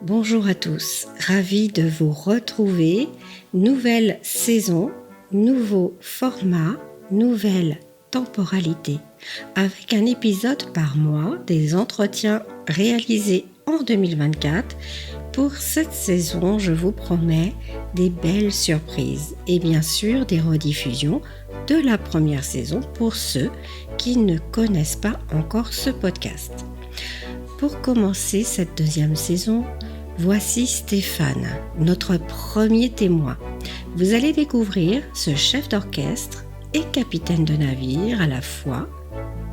Bonjour à tous, ravi de vous retrouver. Nouvelle saison, nouveau format, nouvelle temporalité. Avec un épisode par mois, des entretiens réalisés en 2024. Pour cette saison, je vous promets des belles surprises et bien sûr des rediffusions de la première saison pour ceux qui ne connaissent pas encore ce podcast. Pour commencer cette deuxième saison, voici Stéphane, notre premier témoin. Vous allez découvrir ce chef d'orchestre et capitaine de navire à la fois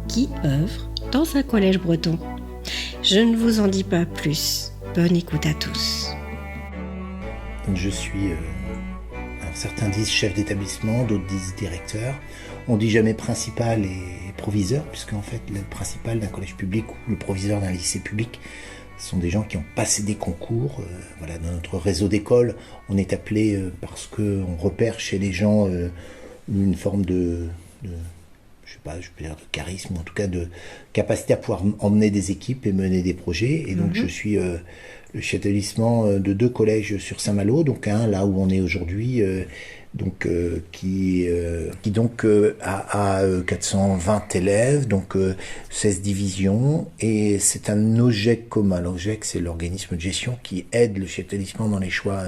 qui œuvre dans un collège breton. Je ne vous en dis pas plus. Bonne écoute à tous. Je suis, certains disent chef d'établissement, d'autres disent directeur. On dit jamais principal et proviseur, puisqu'en fait le principal d'un collège public ou le proviseur d'un lycée public, ce sont des gens qui ont passé des concours. Dans notre réseau d'écoles, on est appelé parce qu'on repère chez les gens une forme de charisme, ou en tout cas de capacité à pouvoir emmener des équipes et mener des projets. Et donc je suis le chef d'établissement de 2 collèges sur Saint-Malo, donc un là où on est aujourd'hui, qui a 420 élèves, donc 16 divisions, et c'est un OGEC commun. L'OGEC, c'est l'organisme de gestion qui aide le chef d'établissement dans les choix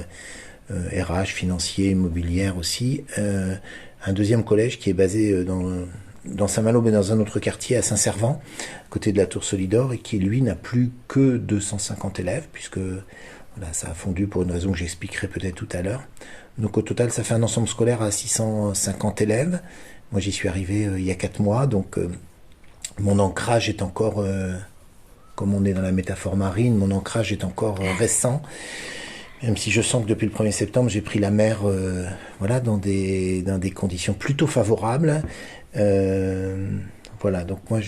RH, financiers, immobilières aussi. Un deuxième collège qui est basé dans Saint-Malo, mais dans un autre quartier à Saint-Servant, côté de la Tour Solidor, et qui lui n'a plus que 250 élèves, puisque ça a fondu pour une raison que j'expliquerai peut-être tout à l'heure. Donc au total, ça fait un ensemble scolaire à 650 élèves. Moi, j'y suis arrivé il y a 4 mois, donc mon ancrage est encore, comme on est dans la métaphore marine, mon ancrage est encore récent. Même si je sens que depuis le 1er septembre, j'ai pris la mer dans des conditions plutôt favorables. Donc moi,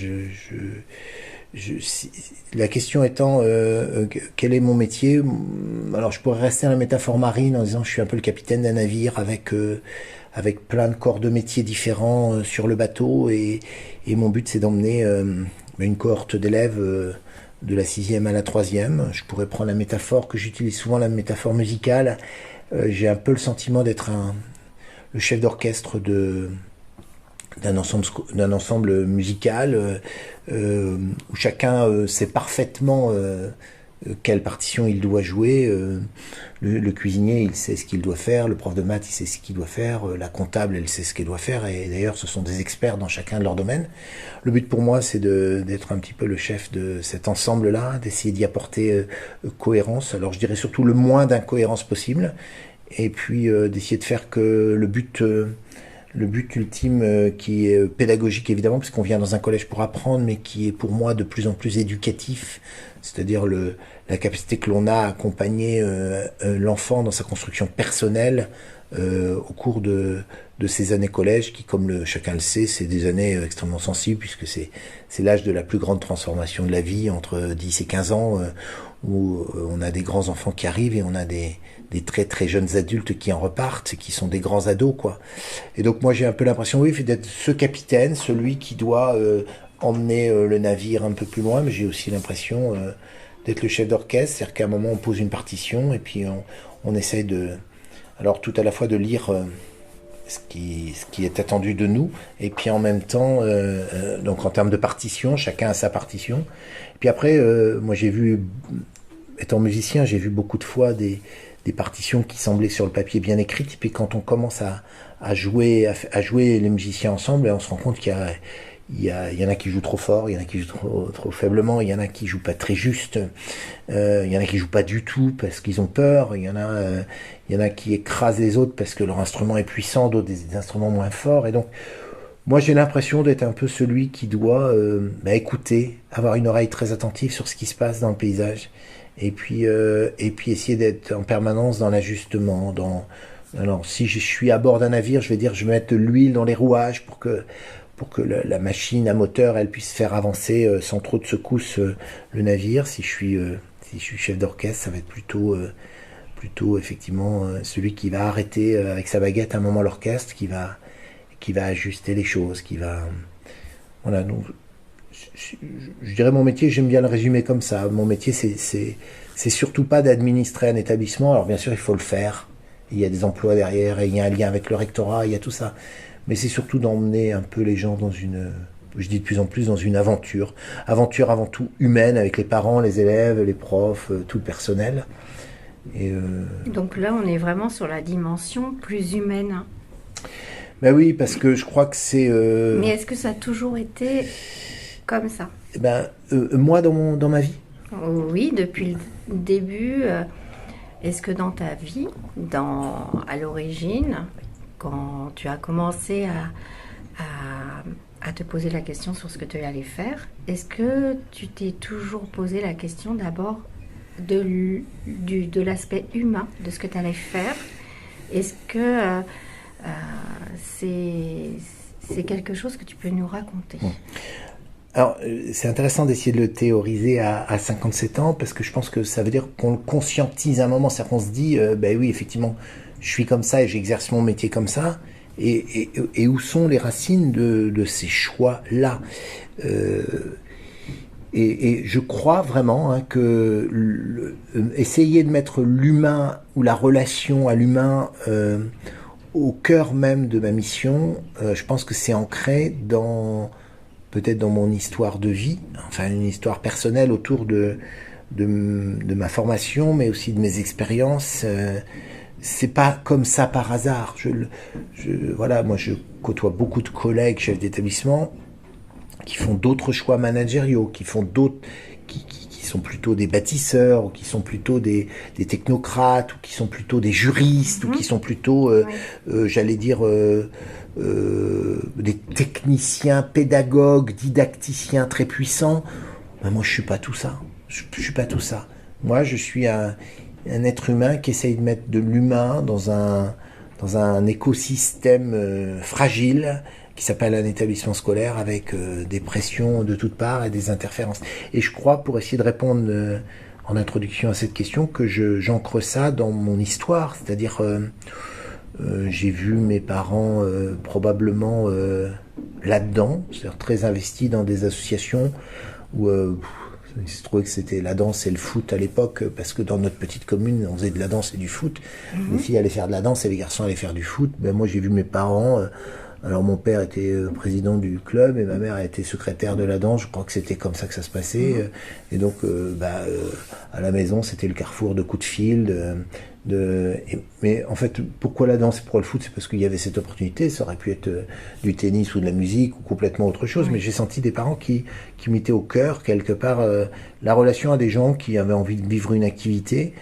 la question étant quel est mon métier. Alors je pourrais rester à la métaphore marine en disant que je suis un peu le capitaine d'un navire avec plein de corps de métiers différents sur le bateau, et mon but c'est d'emmener une cohorte d'élèves de la 6e à la 3e. Je pourrais prendre la métaphore que j'utilise souvent, la métaphore musicale. J'ai un peu le sentiment d'être le chef d'orchestre d'un ensemble musical où chacun sait parfaitement quelle partition il doit jouer. Le cuisinier, il sait ce qu'il doit faire, le prof de maths, il sait ce qu'il doit faire, la comptable, elle sait ce qu'elle doit faire, et d'ailleurs ce sont des experts dans chacun de leur domaine. Le but pour moi, c'est d'être un petit peu le chef de cet ensemble-là, d'essayer d'y apporter cohérence. Alors je dirais surtout le moins d'incohérence possible, et puis d'essayer de faire que le but ultime, qui est pédagogique évidemment, parce qu'on vient dans un collège pour apprendre, mais qui est pour moi de plus en plus éducatif, c'est-à-dire la capacité que l'on a à accompagner l'enfant dans sa construction personnelle au cours de ces années collège, qui, comme chacun le sait, c'est des années extrêmement sensibles, puisque c'est l'âge de la plus grande transformation de la vie, entre 10 et 15 ans, où on a des grands enfants qui arrivent et on a des très très jeunes adultes qui en repartent, qui sont des grands ados, quoi. Et donc moi j'ai un peu l'impression, d'être ce capitaine, celui qui doit emmener le navire un peu plus loin, mais j'ai aussi l'impression d'être le chef d'orchestre, c'est-à-dire qu'à un moment on pose une partition et puis on essaye tout à la fois de lire ce qui est attendu de nous, et puis en même temps, donc en termes de partition, chacun a sa partition. Et puis après, moi j'ai vu, étant musicien, j'ai vu beaucoup de fois des partitions qui semblaient sur le papier bien écrites, et puis quand on commence à jouer les musiciens ensemble, on se rend compte qu'il y en a qui jouent trop fort, il y en a qui jouent trop faiblement, il y en a qui jouent pas très juste, il y en a qui jouent pas du tout parce qu'ils ont peur, il y en a qui écrasent les autres parce que leur instrument est puissant, d'autres des instruments moins forts. Et donc moi j'ai l'impression d'être un peu celui qui doit écouter, avoir une oreille très attentive sur ce qui se passe dans le paysage, et puis essayer d'être en permanence dans l'ajustement. Alors si je suis à bord d'un navire, je vais mettre de l'huile dans les rouages pour que la machine à moteur elle puisse faire avancer sans trop de secousses le navire. Si je suis chef d'orchestre, ça va être plutôt effectivement celui qui va arrêter avec sa baguette à un moment l'orchestre, qui va ajuster les choses, donc je dirais mon métier, j'aime bien le résumer comme ça. Mon métier, c'est surtout pas d'administrer un établissement. Alors bien sûr, il faut le faire. Il y a des emplois derrière, et il y a un lien avec le rectorat, il y a tout ça. Mais c'est surtout d'emmener un peu les gens dans je dis de plus en plus, dans une aventure. Aventure avant tout humaine, avec les parents, les élèves, les profs, tout le personnel. Donc là, on est vraiment sur la dimension plus humaine. Ben oui, parce que je crois que c'est... Mais est-ce que ça a toujours été comme ça? Moi, dans ma vie? Oui, depuis le début. Est-ce que dans ta vie, à l'origine, quand tu as commencé à te poser la question sur ce que tu allais faire, est-ce que tu t'es toujours posé la question d'abord de l'aspect humain de ce que tu allais faire? Est-ce que c'est quelque chose que tu peux nous raconter? Alors, c'est intéressant d'essayer de le théoriser à 57 ans, parce que je pense que ça veut dire qu'on le conscientise à un moment, c'est-à-dire qu'on se dit, oui, effectivement, je suis comme ça et j'exerce mon métier comme ça, et où sont les racines de ces choix-là? Et je crois vraiment que essayer de mettre l'humain ou la relation à l'humain au cœur même de ma mission, je pense que c'est ancré peut-être dans mon histoire de vie, enfin une histoire personnelle autour de ma formation, mais aussi de mes expériences. C'est pas comme ça par hasard. Voilà, moi je côtoie beaucoup de collègues chefs d'établissement qui font d'autres choix managériaux, qui sont plutôt des bâtisseurs, ou qui sont plutôt des technocrates, ou qui sont plutôt des juristes, ou qui sont plutôt, j'allais dire, des techniciens, pédagogues, didacticiens très puissants. Ben moi, je suis pas tout ça. Je suis pas tout ça. Moi, je suis un être humain qui essaye de mettre de l'humain dans un écosystème fragile qui s'appelle un établissement scolaire, avec des pressions de toutes parts et des interférences. Et je crois, pour essayer de répondre en introduction à cette question, que j'ancre ça dans mon histoire, c'est-à-dire j'ai vu mes parents probablement là-dedans, c'est-à-dire très investis dans des associations où il se trouvait que c'était la danse et le foot à l'époque, parce que dans notre petite commune, on faisait de la danse et du foot. Les filles allaient faire de la danse et les garçons allaient faire du foot. Moi, j'ai vu mes parents... alors mon père était président du club et ma mère a été secrétaire de la danse. Je crois que c'était comme ça que ça se passait. Et donc à la maison, c'était le carrefour de coups de fil. Mais en fait, pourquoi la danse et pourquoi le foot? C'est parce qu'il y avait cette opportunité. Ça aurait pu être du tennis ou de la musique ou complètement autre chose. Mais j'ai senti des parents qui mettaient au cœur quelque part la relation à des gens qui avaient envie de vivre une activité.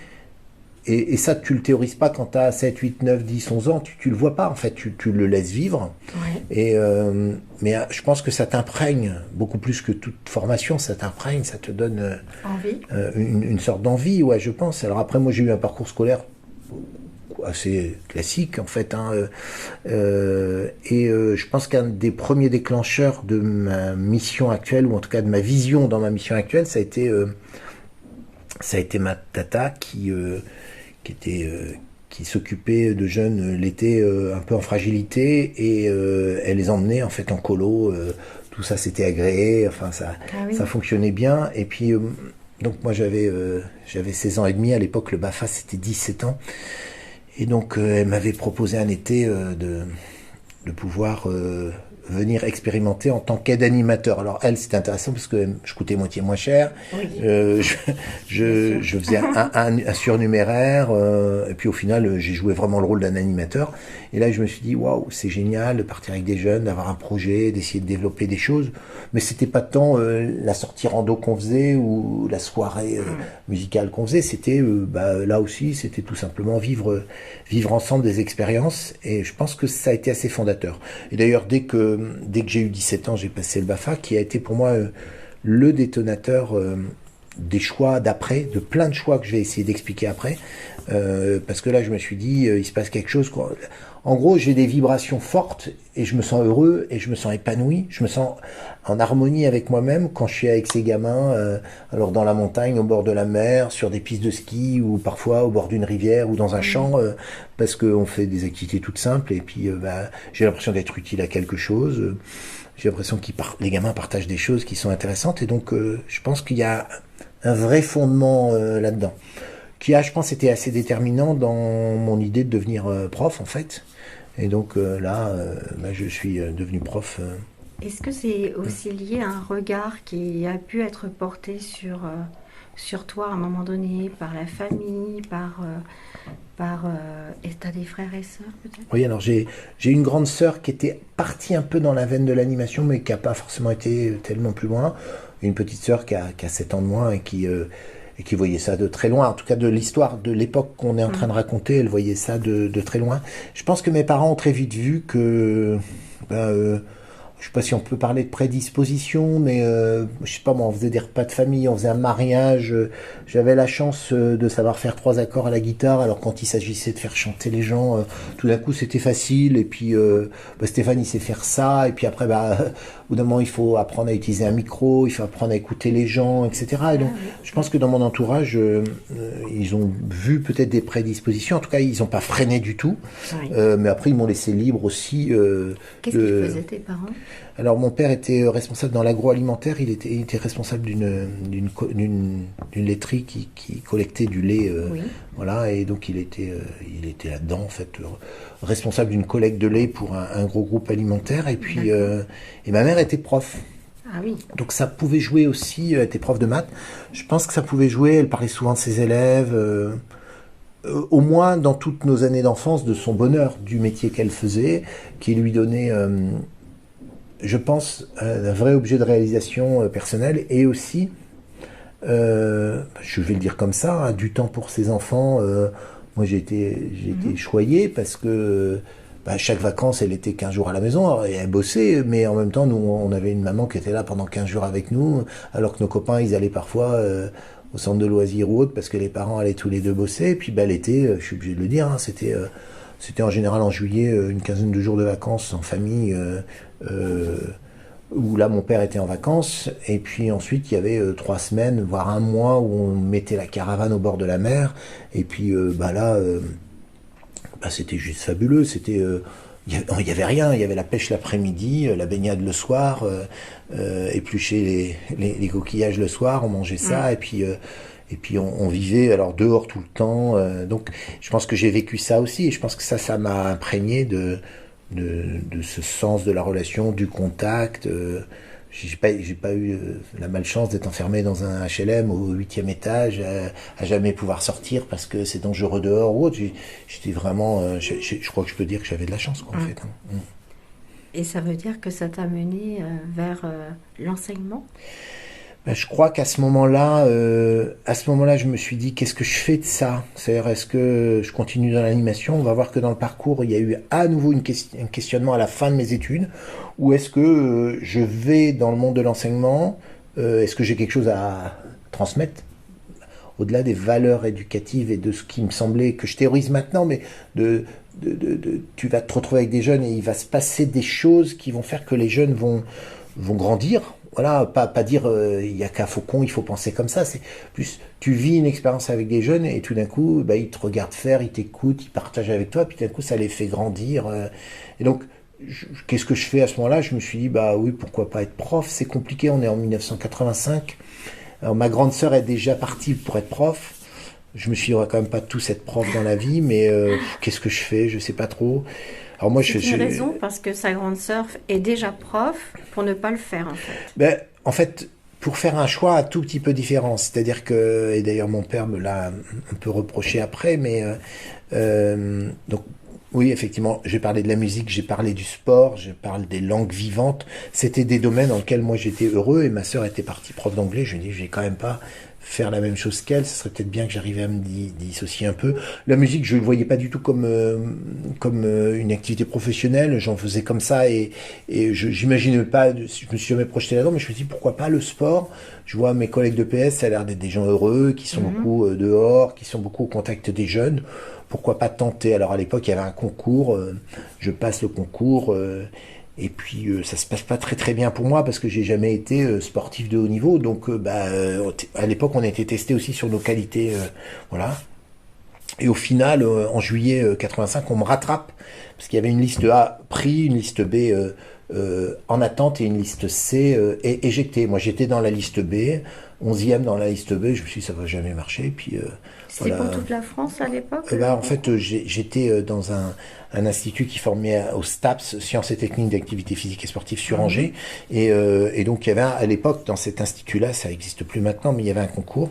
Et ça, tu le théorises pas quand tu as 7, 8, 9, 10, 11 ans, tu le vois pas, en fait, tu le laisses vivre. Ouais. Mais je pense que ça t'imprègne, beaucoup plus que toute formation, ça t'imprègne, ça te donne envie. Une sorte d'envie, ouais, je pense. Alors après, moi, j'ai eu un parcours scolaire assez classique, en fait. Je pense qu'un des premiers déclencheurs de ma mission actuelle, ou en tout cas de ma vision dans ma mission actuelle, ça a été ma tata qui s'occupait de jeunes l'été un peu en fragilité, et elle les emmenait en fait en colo, tout ça s'était agréé, enfin ça fonctionnait bien. Et puis donc moi j'avais 16 ans et demi à l'époque, le BAFA c'était 17 ans, et donc elle m'avait proposé un été de pouvoir venir expérimenter en tant qu'aide animateur. Alors elle, c'était intéressant parce que je coûtais moitié moins cher. Oui. Je faisais un surnuméraire, et puis au final, j'ai joué vraiment le rôle d'un animateur. Et là, je me suis dit, waouh, c'est génial de partir avec des jeunes, d'avoir un projet, d'essayer de développer des choses. Mais c'était pas tant la sortie rando qu'on faisait ou la soirée musicale qu'on faisait. C'était là aussi, c'était tout simplement vivre ensemble des expériences. Et je pense que ça a été assez fondateur. Et d'ailleurs, dès que j'ai eu 17 ans, j'ai passé le BAFA, qui a été pour moi le détonateur des choix d'après, de plein de choix que je vais essayer d'expliquer après, parce que là je me suis dit il se passe quelque chose, quoi. En gros, j'ai des vibrations fortes et je me sens heureux et je me sens épanoui. Je me sens en harmonie avec moi-même quand je suis avec ces gamins, alors dans la montagne, au bord de la mer, sur des pistes de ski ou parfois au bord d'une rivière ou dans un champ, parce qu'on fait des activités toutes simples et puis j'ai l'impression d'être utile à quelque chose. J'ai l'impression que les gamins partagent des choses qui sont intéressantes et donc je pense qu'il y a un vrai fondement là-dedans qui a, je pense, été assez déterminant dans mon idée de devenir prof en fait. Et donc je suis devenu prof. Est-ce que c'est aussi lié à un regard qui a pu être porté sur toi à un moment donné par la famille, et t'as des frères et sœurs peut-être? Oui, alors j'ai une grande sœur qui était partie un peu dans la veine de l'animation, mais qui n'a pas forcément été tellement plus loin. Une petite sœur qui a 7 ans de moins et qui voyait ça de très loin. En tout cas, de l'histoire de l'époque qu'on est en train de raconter, elle voyait ça de très loin. Je pense que mes parents ont très vite vu que... je sais pas si on peut parler de prédisposition, mais je sais pas moi, on faisait des repas de famille, on faisait un mariage. J'avais la chance de savoir faire 3 accords à la guitare, alors quand il s'agissait de faire chanter les gens, tout d'un coup c'était facile. Et puis Stéphane il sait faire ça. Et puis après, au bout d'un moment il faut apprendre à utiliser un micro, il faut apprendre à écouter les gens, etc. Et donc je pense que dans mon entourage, ils ont vu peut-être des prédispositions. En tout cas, ils n'ont pas freiné du tout. Oui. Mais après ils m'ont laissé libre aussi. Qu'est-ce qu'ils faisaient tes parents? Alors mon père était responsable dans l'agroalimentaire, il était responsable d'une laiterie qui collectait du lait, voilà, et donc il était là-dedans en fait, responsable d'une collecte de lait pour un gros groupe alimentaire, et puis et ma mère était prof. Ah oui. Donc ça pouvait jouer aussi, elle était prof de maths, je pense que ça pouvait jouer, elle parlait souvent de ses élèves, au moins dans toutes nos années d'enfance, de son bonheur, du métier qu'elle faisait, qui lui donnait... je pense, un vrai objet de réalisation personnelle et aussi, je vais le dire comme ça, hein, du temps pour ses enfants. Moi, j'ai été choyé parce que chaque vacances, elle était 15 jours à la maison et elle bossait, mais en même temps, nous, on avait une maman qui était là pendant 15 jours avec nous, alors que nos copains, ils allaient parfois au centre de loisirs ou autre parce que les parents allaient tous les deux bosser. Et puis l'été, je suis obligé de le dire, hein, c'était en général en juillet, une quinzaine de jours de vacances en famille, où là mon père était en vacances, et puis ensuite il y avait 3 semaines, voire un mois où on mettait la caravane au bord de la mer, et puis c'était juste fabuleux, il y avait rien, il y avait la pêche l'après-midi, la baignade le soir, éplucher les coquillages le soir, on mangeait ça, et puis on vivait alors dehors tout le temps. Donc je pense que j'ai vécu ça aussi, et je pense que ça m'a imprégné de ce sens de la relation, du contact. J'ai pas eu la malchance d'être enfermé dans un HLM au 8e étage, à jamais pouvoir sortir parce que c'est dangereux dehors ou autre. J'étais vraiment, je crois que je peux dire que j'avais de la chance, quoi, en fait. Et ça veut dire que ça t'a mené vers l'enseignement? Je crois qu'à ce moment-là, je me suis dit, qu'est-ce que je fais de ça? C'est-à-dire, est-ce que je continue dans l'animation? On va voir que dans le parcours, il y a eu à nouveau un questionnement à la fin de mes études. Ou est-ce que je vais dans le monde de l'enseignement? Est-ce que j'ai quelque chose à transmettre? Au-delà des valeurs éducatives et de ce qui me semblait, que je théorise maintenant, mais tu vas te retrouver avec des jeunes et il va se passer des choses qui vont faire que les jeunes vont grandir. Voilà, pas dire il y a qu'à Faucon, il faut penser comme ça. C'est plus tu vis une expérience avec des jeunes et tout d'un coup, ils te regardent faire, ils t'écoutent, ils partagent avec toi, puis tout d'un coup, ça les fait grandir. Et donc, qu'est-ce que je fais à ce moment-là? Je me suis dit, oui, pourquoi pas être prof? C'est compliqué, on est en 1985. Alors, ma grande sœur est déjà partie pour être prof. Je me suis dit, on va quand même pas tous être prof dans la vie, mais qu'est-ce que je fais? Je sais pas trop. Alors moi, c'est une raison parce que sa grande sœur est déjà prof pour ne pas le faire, en fait. En fait, pour faire un choix un tout petit peu différent, c'est-à-dire que, et d'ailleurs mon père me l'a un peu reproché après, mais donc oui, effectivement, j'ai parlé de la musique, j'ai parlé du sport, j'ai parlé des langues vivantes. C'était des domaines dans lesquels moi j'étais heureux et ma sœur était partie prof d'anglais. Je lui ai dit, je vais quand même pas faire la même chose qu'elle, ce serait peut-être bien que j'arrivais à me dissocier un peu. La musique, je ne le voyais pas du tout comme une activité professionnelle, j'en faisais comme ça et j'imaginais pas, je me suis jamais projeté là-dedans, mais je me suis dit pourquoi pas le sport. Je vois mes collègues de PS, ça a l'air d'être des gens heureux, qui sont beaucoup dehors, qui sont beaucoup au contact des jeunes. Pourquoi pas tenter? Alors à l'époque, il y avait un concours, je passe le concours, et puis ça se passe pas très très bien pour moi parce que j'ai jamais été sportif de haut niveau. Donc à l'époque, on a été testé aussi sur nos qualités, voilà. Et au final, en juillet 85, on me rattrape parce qu'il y avait une liste A pris, une liste B en attente et une liste C éjectée. Moi, j'étais dans la liste B, 11e dans la liste B. Je me suis dit, ça va jamais marcher. Et puis c'était pour toute la France à l'époque? En fait, j'étais dans un institut qui formait au STAPS, Sciences et Techniques d'Activité Physique et Sportive sur Angers. Et donc, il y avait à l'époque, dans cet institut-là, ça n'existe plus maintenant, mais il y avait un concours.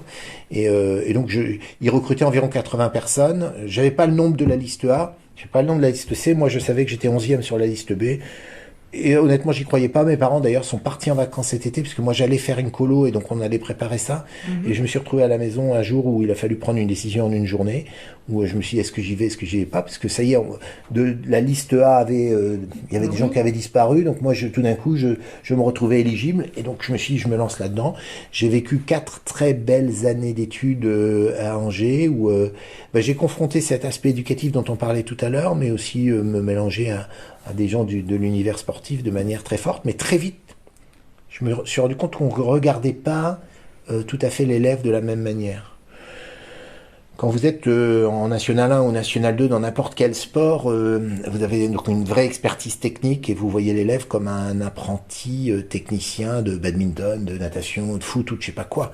Et donc, ils recrutaient environ 80 personnes. J'avais pas le nombre de la liste A, j'avais pas le nombre de la liste C. Moi, je savais que j'étais 11e sur la liste B. Et honnêtement, j'y croyais pas. Mes parents, d'ailleurs, sont partis en vacances cet été, puisque moi, j'allais faire une colo, et donc on allait préparer ça. Et je me suis retrouvé à la maison un jour où il a fallu prendre une décision en une journée, où je me suis dit, est-ce que j'y vais, est-ce que j'y vais pas, parce que ça y est, de la liste A il y avait des gens qui avaient disparu, donc moi, tout d'un coup, je me retrouvais éligible, et donc je me suis dit, je me lance là-dedans. J'ai vécu 4 très belles années d'études à Angers, où j'ai confronté cet aspect éducatif dont on parlait tout à l'heure, mais aussi me mélanger à des gens de l'univers sportif de manière très forte, mais très vite, je me suis rendu compte qu'on ne regardait pas tout à fait l'élève de la même manière. Quand vous êtes en National 1 ou National 2 dans n'importe quel sport, vous avez donc une vraie expertise technique et vous voyez l'élève comme un apprenti technicien de badminton, de natation, de foot ou de je sais pas quoi.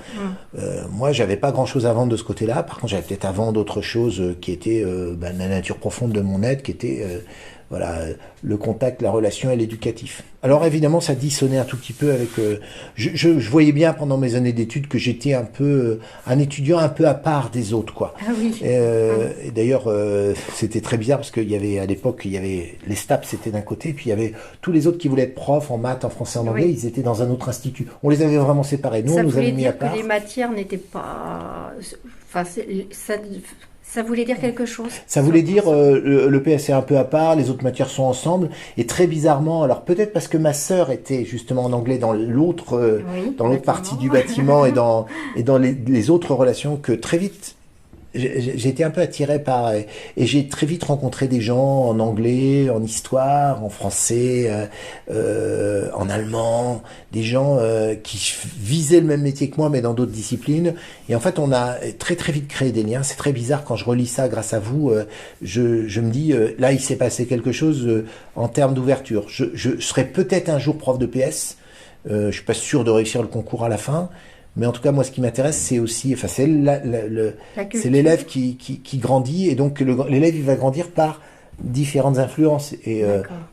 Moi, j'avais pas grand-chose à vendre de ce côté-là. Par contre, j'avais peut-être à vendre autre chose qui était la nature profonde de mon être, qui était le contact, la relation et l'éducatif. Alors évidemment, ça dissonnait un tout petit peu avec... je voyais bien pendant mes années d'études que j'étais un peu un étudiant un peu à part des autres, quoi. Ah oui. Et d'ailleurs, c'était très bizarre parce qu'il y avait à l'époque, il y avait les STAPS, c'était d'un côté, puis il y avait tous les autres qui voulaient être profs en maths, en français, en anglais, ils étaient dans un autre institut. On les avait vraiment séparés. Nous, on nous avait mis à part. Ça voulait dire que les matières n'étaient pas... Enfin, ça voulait dire quelque chose. Ça voulait dire le PS est un peu à part, les autres matières sont ensemble. Et très bizarrement, alors peut-être parce que ma sœur était justement en anglais dans l'autre partie du bâtiment et dans les autres relations, que très vite j'ai été un peu attiré par et j'ai très vite rencontré des gens en anglais, en histoire, en français, en allemand, des gens qui visaient le même métier que moi mais dans d'autres disciplines. Et en fait, on a très très vite créé des liens. C'est très bizarre quand je relis ça grâce à vous. Je me dis là, il s'est passé quelque chose en termes d'ouverture. Je serai peut-être un jour prof de PS. Je suis pas sûr de réussir le concours à la fin. Mais en tout cas, moi, ce qui m'intéresse, c'est aussi, c'est l'élève qui grandit, et donc l'élève, il va grandir par différentes influences. Et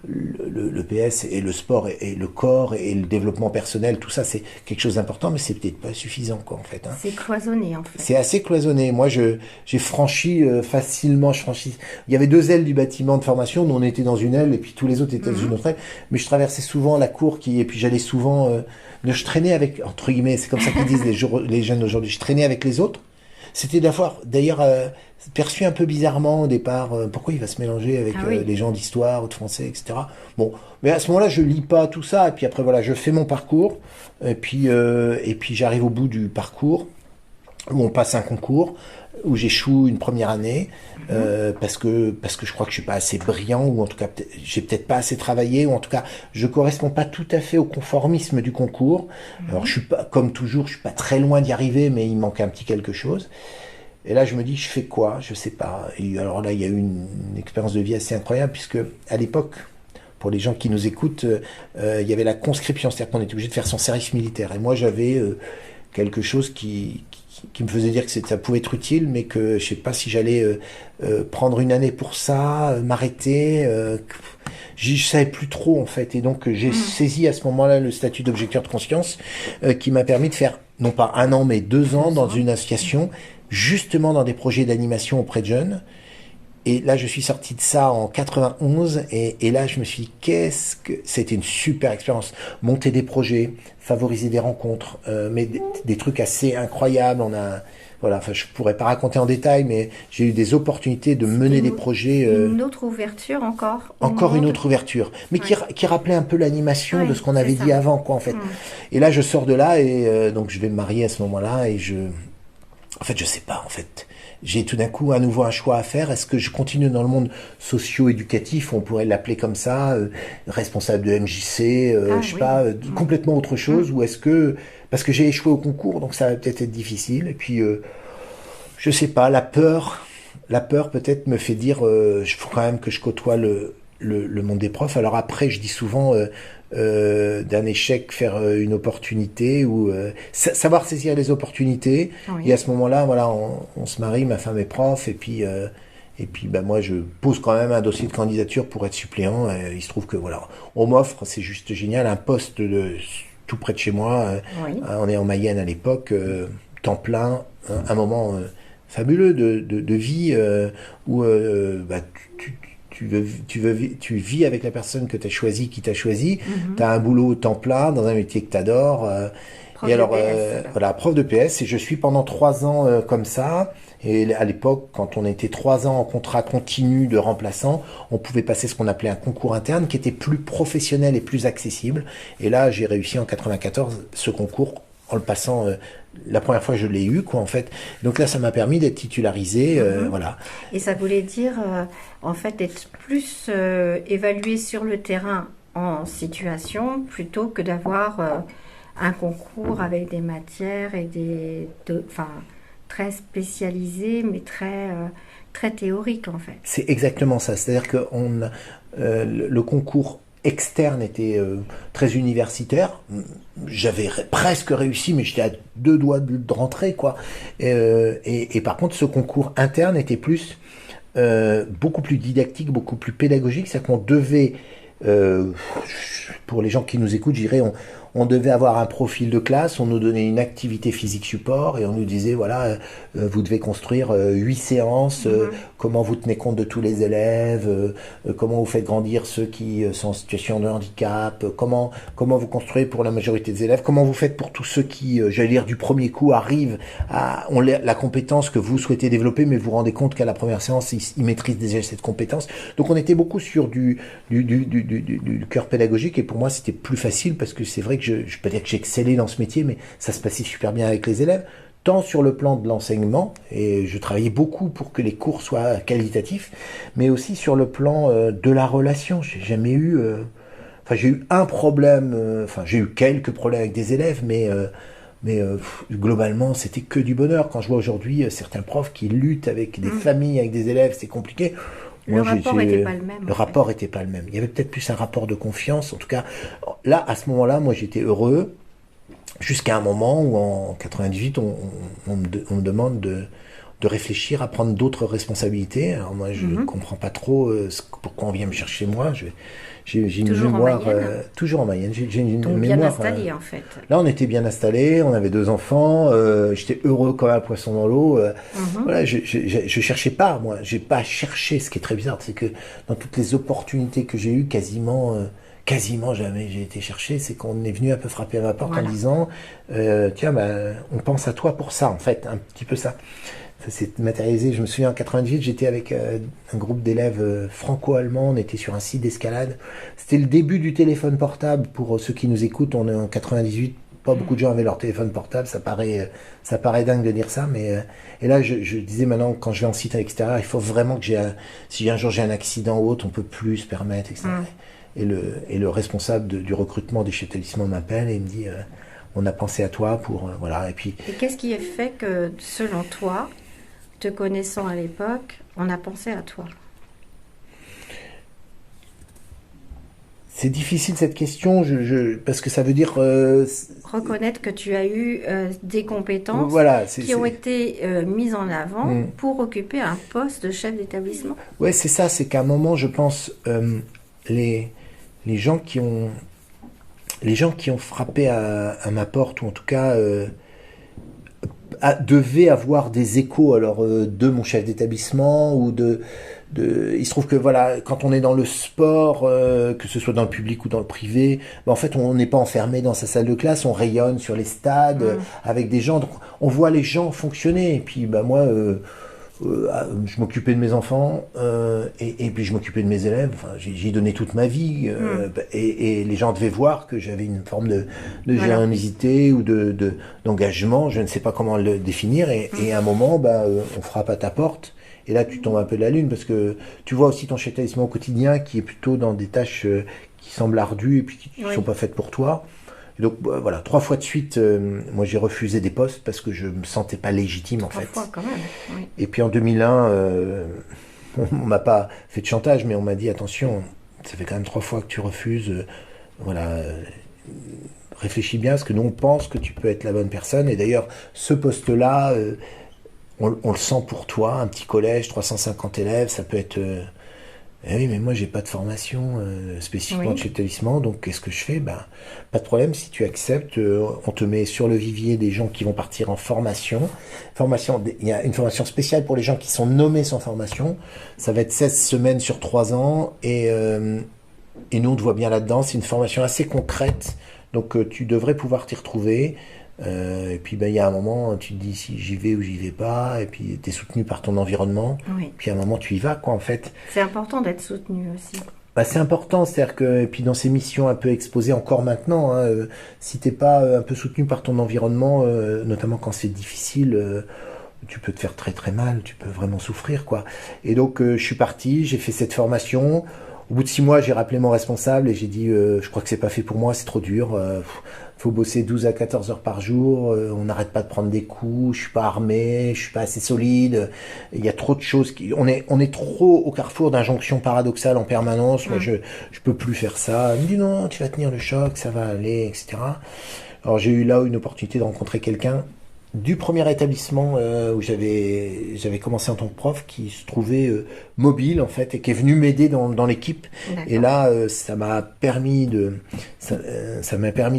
le PS et le sport et le corps et le développement personnel, tout ça, c'est quelque chose d'important, mais c'est peut-être pas suffisant, quoi, en fait. C'est cloisonné, en fait. C'est assez cloisonné. Moi, j'ai franchi facilement. Il y avait 2 ailes du bâtiment de formation. Nous, on était dans une aile, et puis tous les autres étaient dans une autre aile. Mais je traversais souvent la cour, et puis j'allais souvent. Je traînais avec, entre guillemets, c'est comme ça qu'ils disent les jeunes aujourd'hui, je traînais avec les autres. C'était d'ailleurs perçu un peu bizarrement au départ. Pourquoi il va se mélanger avec les gens d'histoire ou de français, etc. Bon, mais à ce moment-là, je lis pas tout ça. Et puis après, voilà, je fais mon parcours. Et puis j'arrive au bout du parcours où on passe un concours, où j'échoue une première année parce que je crois que je suis pas assez brillant, ou en tout cas j'ai peut-être pas assez travaillé, ou en tout cas je corresponds pas tout à fait au conformisme du concours. Alors je suis pas, comme toujours, je suis pas très loin d'y arriver, mais il manque un petit quelque chose. Et là je me dis, je fais quoi? Je sais pas. Et alors là il y a eu une expérience de vie assez incroyable, puisque à l'époque, pour les gens qui nous écoutent, il y avait la conscription, c'est-à-dire qu'on était obligé de faire son service militaire. Et moi j'avais quelque chose qui me faisait dire que ça pouvait être utile, mais que je sais pas si j'allais prendre une année pour ça, m'arrêter. Je savais plus trop, en fait. Et donc j'ai saisi à ce moment-là le statut d'objecteur de conscience qui m'a permis de faire non pas 1 an mais 2 ans dans une association, justement dans des projets d'animation auprès de jeunes. Et là, je suis sorti de ça en 91 et là, je me suis dit, c'était une super expérience. Monter des projets, favoriser des rencontres, mais des trucs assez incroyables. Voilà, enfin, je pourrais pas raconter en détail, mais j'ai eu des opportunités de mener des projets. Une autre ouverture encore. Encore une autre ouverture, mais qui rappelait un peu l'animation de ce qu'on avait dit avant, quoi, en fait. Et là, je sors de là et donc je vais me marier à ce moment-là et en fait, je sais pas, en fait. J'ai tout d'un coup à nouveau un choix à faire. Est-ce que je continue dans le monde socio-éducatif, on pourrait l'appeler comme ça, responsable de MJC, je sais pas, complètement autre chose, ou est-ce que, parce que j'ai échoué au concours, donc ça va peut-être être difficile, et puis, je sais pas, la peur peut-être me fait dire, il faut quand même que je côtoie le monde des profs. Alors après, je dis souvent, d'un échec faire une opportunité ou savoir saisir les opportunités. Oui. Et à ce moment-là, voilà, on se marie, ma femme est prof et puis bah moi je pose quand même un dossier de candidature pour être suppléant. Il se trouve que voilà, on m'offre, c'est juste génial, un poste tout près de chez moi. On est en Mayenne à l'époque, temps plein, un moment fabuleux de vie où bah, tu vis avec la personne que tu as choisie, qui t'a choisi. Tu as un boulot temps plein dans un métier que tu adores. Et alors, voilà, prof de PS. Et je suis pendant 3 ans comme ça. Et à l'époque, quand on était 3 ans en contrat continu de remplaçant, on pouvait passer ce qu'on appelait un concours interne qui était plus professionnel et plus accessible. Et là, j'ai réussi en 94 ce concours en le passant. La première fois, je l'ai eu, quoi, en fait. Donc là, ça m'a permis d'être titularisé, voilà. Et ça voulait dire, en fait, d'être plus évalué sur le terrain en situation plutôt que d'avoir un concours avec des matières et très spécialisées, mais très théoriques, en fait. C'est exactement ça. C'est-à-dire que le concours externe était très universitaire. J'avais presque réussi, mais j'étais à 2 doigts de rentrer, quoi. Et par contre, ce concours interne était beaucoup plus didactique, beaucoup plus pédagogique. C'est-à-dire qu'on devait, pour les gens qui nous écoutent, je dirais, on devait avoir un profil de classe, on nous donnait une activité physique support et on nous disait, voilà, vous devez construire 8 séances, comment vous tenez compte de tous les élèves, comment vous faites grandir ceux qui sont en situation de handicap, comment vous construisez pour la majorité des élèves, comment vous faites pour tous ceux qui, j'allais dire, du premier coup arrivent ont la compétence que vous souhaitez développer, mais vous vous rendez compte qu'à la première séance, ils maîtrisent déjà cette compétence. Donc on était beaucoup sur du cœur pédagogique et pour moi c'était plus facile parce que c'est vrai que je peux dire que j'excellais dans ce métier, mais ça se passait super bien avec les élèves, tant sur le plan de l'enseignement, et je travaillais beaucoup pour que les cours soient qualitatifs, mais aussi sur le plan de la relation. J'ai jamais eu... j'ai eu un problème, j'ai eu quelques problèmes avec des élèves, mais globalement, c'était que du bonheur. Quand je vois aujourd'hui certains profs qui luttent avec des familles, avec des élèves, c'est compliqué. Le rapport n'était pas le même. Le rapport n'était pas le même. Il y avait peut-être plus un rapport de confiance. En tout cas, là, à ce moment-là, moi, j'étais heureux jusqu'à un moment où, en 98, on me demande de réfléchir à prendre d'autres responsabilités. Alors moi, je ne comprends pas trop pourquoi on vient me chercher moi. J'ai une mémoire toujours en Mayenne. J'ai une donc mémoire bien installé en fait. Là, on était bien installés, on avait 2 enfants. J'étais heureux comme un poisson dans l'eau. Voilà, je cherchais pas, moi. J'ai pas cherché. Ce qui est très bizarre, c'est que dans toutes les opportunités que j'ai eues, quasiment jamais j'ai été chercher. C'est qu'on est venu un peu frapper à ma porte en disant, tiens, on pense à toi pour ça, en fait, un petit peu ça. Ça s'est matérialisé. Je me souviens, en 98, j'étais avec un groupe d'élèves franco-allemands. On était sur un site d'escalade. C'était le début du téléphone portable. Pour ceux qui nous écoutent, on est en 98. Pas beaucoup de gens avaient leur téléphone portable. Ça paraît dingue de dire ça. Mais et là, je disais maintenant, quand je vais en site à l'extérieur, il faut vraiment que si un jour j'ai un accident ou autre, on peut plus se permettre, etc. Et le responsable du recrutement des chefs d'établissement m'appelle et il me dit, on a pensé à toi pour voilà. Et puis. Et qu'est-ce qui a fait que, selon toi, te connaissant à l'époque, on a pensé à toi? C'est difficile cette question, parce que ça veut dire... reconnaître que tu as eu des compétences qui ont été mises en avant pour occuper un poste de chef d'établissement. Ouais, c'est ça, c'est qu'à un moment, je pense, les gens qui ont frappé à ma porte, ou en tout cas... devait avoir des échos alors de mon chef d'établissement ou il se trouve que voilà, quand on est dans le sport, que ce soit dans le public ou dans le privé, en fait on n'est pas enfermé dans sa salle de classe, on rayonne sur les stades avec des gens, donc on voit les gens fonctionner. Et puis moi je m'occupais de mes enfants et puis je m'occupais de mes élèves. Enfin, j'y donnais toute ma vie et les gens devaient voir que j'avais une forme de générosité ou d'engagement. Je ne sais pas comment le définir. Et à un moment, on frappe à ta porte. Et là, tu tombes un peu de la lune parce que tu vois aussi ton chef d'établissement au quotidien qui est plutôt dans des tâches qui semblent ardues et puis qui ne sont pas faites pour toi. Et donc voilà, 3 fois de suite, moi j'ai refusé des postes parce que je me sentais pas légitime en 3 fait. fois quand même. Oui. Et puis en 2001, on m'a pas fait de chantage, mais on m'a dit attention, ça fait quand même 3 fois que tu refuses. Réfléchis bien parce que nous on pense que tu peux être la bonne personne. Et d'ailleurs, ce poste-là, on le sent pour toi, un petit collège, 350 élèves, ça peut être. Oui, mais moi j'ai pas de formation spécifiquement de chez établissement, donc qu'est-ce que je fais ? Pas de problème, si tu acceptes, on te met sur le vivier des gens qui vont partir en formation. Il y a une formation spéciale pour les gens qui sont nommés sans formation. Ça va être 16 semaines sur 3 ans et nous on te voit bien là-dedans. C'est une formation assez concrète, donc tu devrais pouvoir t'y retrouver. Et puis il y a un moment, tu te dis si j'y vais ou j'y vais pas, et puis tu es soutenu par ton environnement, puis à un moment tu y vas quoi en fait. C'est important d'être soutenu aussi. C'est important, c'est-à-dire que et puis dans ces missions un peu exposées encore maintenant, si t'es pas un peu soutenu par ton environnement, notamment quand c'est difficile, tu peux te faire très très mal, tu peux vraiment souffrir quoi. Et donc je suis parti, j'ai fait cette formation. Au bout de 6 mois, j'ai rappelé mon responsable et j'ai dit je crois que c'est pas fait pour moi, c'est trop dur. Faut bosser 12 à 14 heures par jour, on n'arrête pas de prendre des coups, je suis pas armé, je suis pas assez solide, il y a trop de choses on est trop au carrefour d'injonctions paradoxales en permanence. Moi je peux plus faire ça. Il me dit non, tu vas tenir le choc, ça va aller, etc. Alors j'ai eu là une opportunité de rencontrer quelqu'un du premier établissement où j'avais commencé en tant que prof, qui se trouvait mobile en fait et qui est venu m'aider dans l'équipe. D'accord. Et là ça m'a permis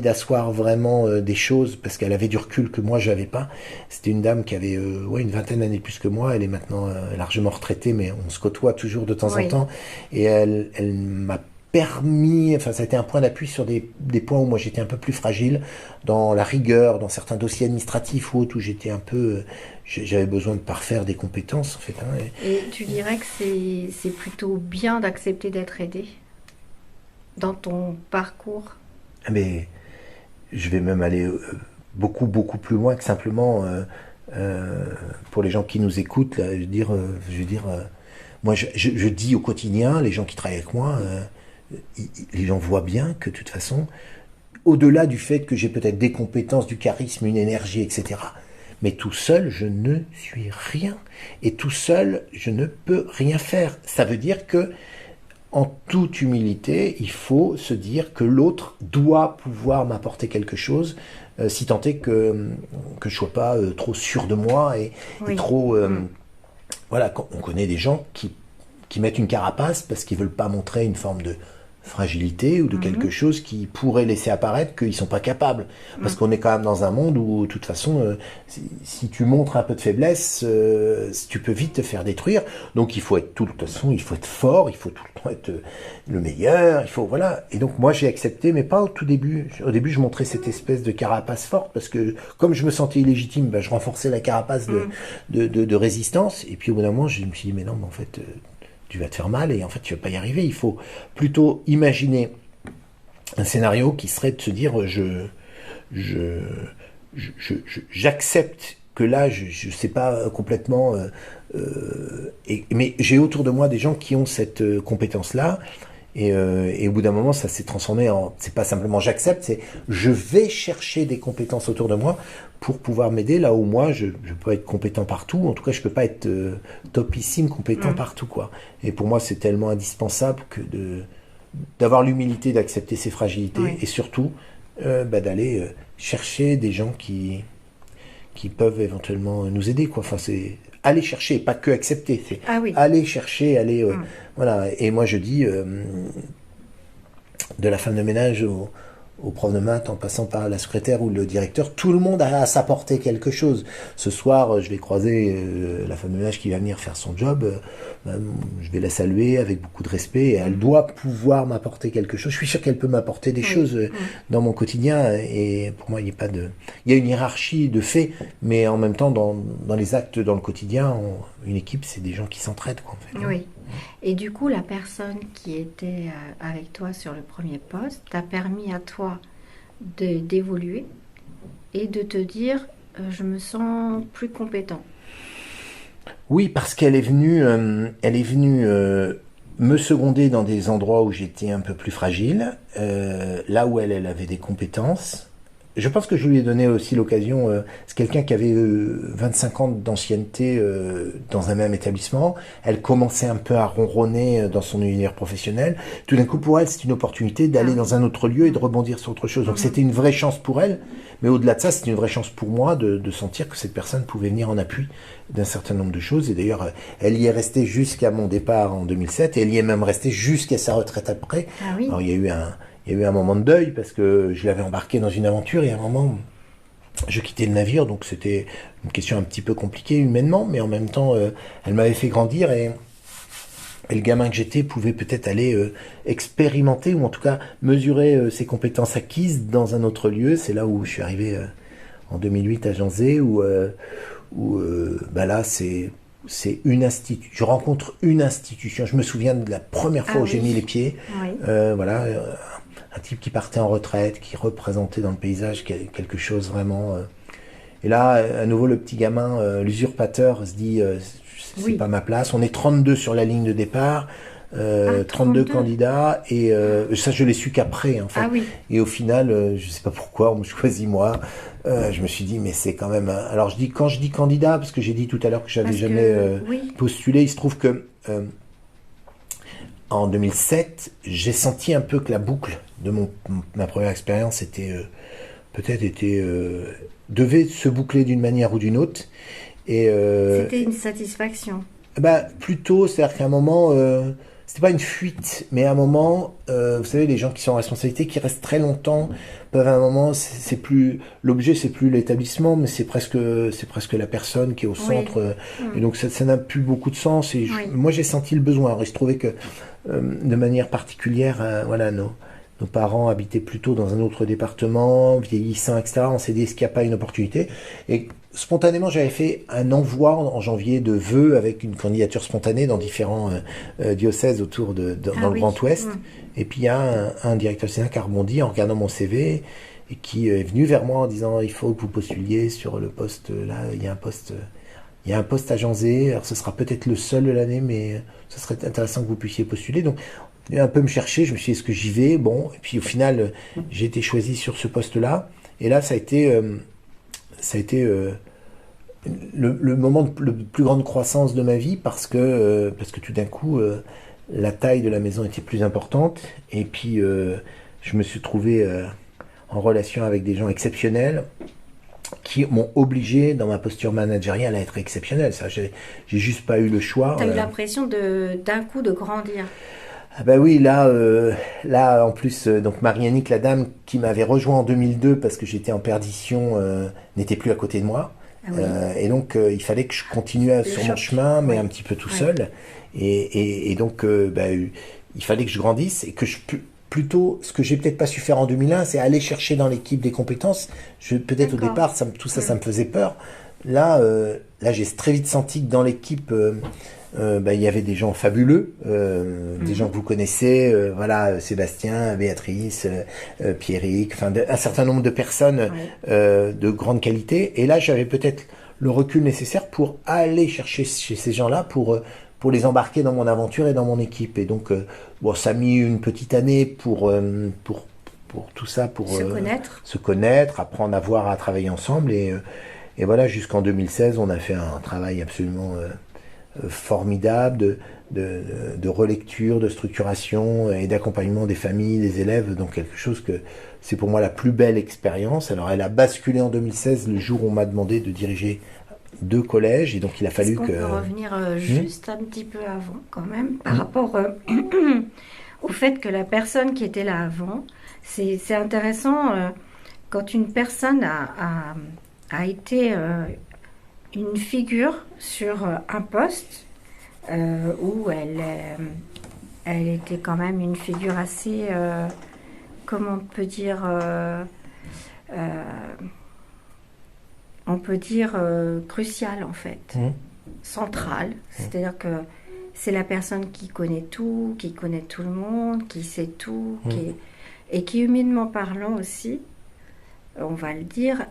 d'asseoir vraiment des choses parce qu'elle avait du recul que moi j'avais pas. C'était une dame qui avait une 20aine d'années de plus que moi. Elle est maintenant largement retraitée, mais on se côtoie toujours de temps en temps. Et elle m'a permis, ça a été un point d'appui sur des points où moi j'étais un peu plus fragile, dans la rigueur, dans certains dossiers administratifs ou autres où j'étais un peu, j'avais besoin de parfaire des compétences en fait. Et tu dirais que c'est plutôt bien d'accepter d'être aidé dans ton parcours ? Mais je vais même aller beaucoup plus loin que simplement pour les gens qui nous écoutent, là, moi je dis au quotidien, les gens qui travaillent avec moi, les gens voient bien que de toute façon, au-delà du fait que j'ai peut-être des compétences, du charisme, une énergie, etc., mais tout seul, je ne suis rien. Et tout seul, je ne peux rien faire. Ça veut dire que, en toute humilité, il faut se dire que l'autre doit pouvoir m'apporter quelque chose, si tant est que je ne sois pas trop sûr de moi et trop... Voilà, on connaît des gens qui mettent une carapace parce qu'ils ne veulent pas montrer une forme de fragilité ou de quelque chose qui pourrait laisser apparaître qu'ils sont pas capables. Parce qu'on est quand même dans un monde où, de toute façon, si tu montres un peu de faiblesse, tu peux vite te faire détruire. Donc il faut être il faut être fort, il faut tout le temps être le meilleur, il faut, voilà. Et donc moi j'ai accepté, mais pas au tout début. Au début je montrais cette espèce de carapace forte parce que comme je me sentais illégitime, je renforçais la carapace de résistance. Et puis au bout d'un moment je me suis dit mais non, mais en fait... tu vas te faire mal et en fait tu vas pas y arriver. Il faut plutôt imaginer un scénario qui serait de se dire j'accepte que là je sais pas complètement mais j'ai autour de moi des gens qui ont cette compétence là et au bout d'un moment ça s'est transformé en, c'est pas simplement j'accepte, c'est je vais chercher des compétences autour de moi pour pouvoir m'aider là où moi je peux être compétent partout, en tout cas je peux pas être topissime compétent partout quoi. Et pour moi c'est tellement indispensable que d'avoir l'humilité d'accepter ses fragilités et surtout d'aller chercher des gens qui peuvent éventuellement nous aider quoi. Enfin c'est aller chercher, pas que accepter, c'est aller chercher, aller voilà. Et moi je dis de la femme de ménage au prof de maths, en passant par la secrétaire ou le directeur, tout le monde a à s'apporter quelque chose. Ce soir, je vais croiser la femme de ménage qui va venir faire son job, je vais la saluer avec beaucoup de respect, et elle doit pouvoir m'apporter quelque chose. Je suis sûr qu'elle peut m'apporter des choses dans mon quotidien, et pour moi, il y a une hiérarchie de faits, mais en même temps, dans les actes, dans le quotidien, une équipe, c'est des gens qui s'entraident, quoi, en fait. Oui. Et du coup, la personne qui était avec toi sur le premier poste t'a permis à toi d'évoluer et de te dire je me sens plus compétent. Oui, parce qu'elle est venue, me seconder dans des endroits où j'étais un peu plus fragile, là où elle avait des compétences. Je pense que je lui ai donné aussi l'occasion, c'est quelqu'un qui avait 25 ans d'ancienneté dans un même établissement, elle commençait un peu à ronronner dans son univers professionnel, tout d'un coup pour elle c'est une opportunité d'aller dans un autre lieu et de rebondir sur autre chose, donc c'était une vraie chance pour elle, mais au-delà de ça c'est une vraie chance pour moi de sentir que cette personne pouvait venir en appui d'un certain nombre de choses, et d'ailleurs elle y est restée jusqu'à mon départ en 2007, et elle y est même restée jusqu'à sa retraite après. Ah oui. Alors il y a eu un moment de deuil parce que je l'avais embarqué dans une aventure, et à un moment, je quittais le navire, donc c'était une question un petit peu compliquée humainement, mais en même temps, elle m'avait fait grandir, et le gamin que j'étais pouvait peut-être aller expérimenter, ou en tout cas mesurer ses compétences acquises dans un autre lieu. C'est là où je suis arrivé en 2008 à Janzé, où là c'est une institution. Je rencontre une institution. Je me souviens de la première fois où j'ai mis les pieds. Oui. Un type qui partait en retraite, qui représentait dans le paysage quelque chose vraiment. Et là, à nouveau, le petit gamin, l'usurpateur, se dit c'est pas ma place. On est 32 sur la ligne de départ, 32 candidats, et ça, je l'ai su qu'après, en fait. Ah oui. Et au final, je sais pas pourquoi, on me choisit moi. Je me suis dit, mais c'est quand même. Alors, quand je dis candidat, parce que j'ai dit tout à l'heure que j'avais jamais postulé, il se trouve que. En 2007, j'ai senti un peu que la boucle de ma première expérience devait se boucler d'une manière ou d'une autre. Et c'était une satisfaction. Plutôt, c'est-à-dire qu'à un moment, c'était pas une fuite, mais à un moment, vous savez, les gens qui sont en responsabilité, qui restent très longtemps, peuvent à un moment, l'objet, c'est plus l'établissement, mais c'est presque la personne qui est au centre. Et donc ça n'a plus beaucoup de sens. Et moi, j'ai senti le besoin. Alors, il se trouvait que de manière particulière, nos parents habitaient plutôt dans un autre département, vieillissants, etc. On s'est dit, est-ce qu'il n'y a pas une opportunité? Et spontanément, j'avais fait un envoi en janvier de vœux avec une candidature spontanée dans différents diocèses autour dans le Grand Ouest. Et puis il y a un directeur de sénat qui a rebondi en regardant mon CV et qui est venu vers moi en disant, il faut que vous postuliez sur le poste là, il y a un poste à Janzé, alors ce sera peut-être le seul de l'année, mais ce serait intéressant que vous puissiez postuler. Donc, il a un peu me chercher, je me suis dit, est-ce que j'y vais? Bon, et puis au final, j'ai été choisi sur ce poste-là. Et là, ça a été le moment de plus grande croissance de ma vie, parce que tout d'un coup, la taille de la maison était plus importante. Et puis, je me suis trouvé en relation avec des gens exceptionnels, qui m'ont obligé dans ma posture managériale à être exceptionnel. Ça, j'ai juste pas eu le choix. T'as eu l'impression d'un coup de grandir. Ah bah oui, là en plus, donc Marie-Annick, la dame qui m'avait rejoint en 2002 parce que j'étais en perdition, n'était plus à côté de moi. Ah oui. Et donc il fallait que je continue sur mon chemin, mais un petit peu tout seul. Et donc il fallait que je grandisse, et que plutôt, ce que j'ai peut-être pas su faire en 2001, c'est aller chercher dans l'équipe des compétences. Peut-être au départ, ça me faisait peur. Là, j'ai très vite senti que dans l'équipe, il y avait des gens fabuleux, des gens que vous connaissez, Sébastien, Béatrice, Pierrick, un certain nombre de personnes de grande qualité. Et là, j'avais peut-être le recul nécessaire pour aller chercher chez ces gens-là, pour les embarquer dans mon aventure et dans mon équipe. Et donc, ça a mis une petite année pour tout ça, pour se connaître, apprendre à travailler ensemble. Et voilà, jusqu'en 2016, on a fait un travail absolument formidable de relecture, de structuration et d'accompagnement des familles, des élèves. Donc quelque chose que c'est pour moi la plus belle expérience. Alors elle a basculé en 2016, le jour où on m'a demandé de diriger 2 collèges, et donc il a fallu que... Est-ce qu'on peut revenir juste un petit peu avant quand même, par rapport au fait que la personne qui était là avant, c'est intéressant quand une personne a été une figure sur un poste où elle était quand même une figure assez, comment on peut dire cruciale en fait, centrale. C'est-à-dire que c'est la personne qui connaît tout le monde, qui sait tout, et qui humainement parlant aussi, on va le dire,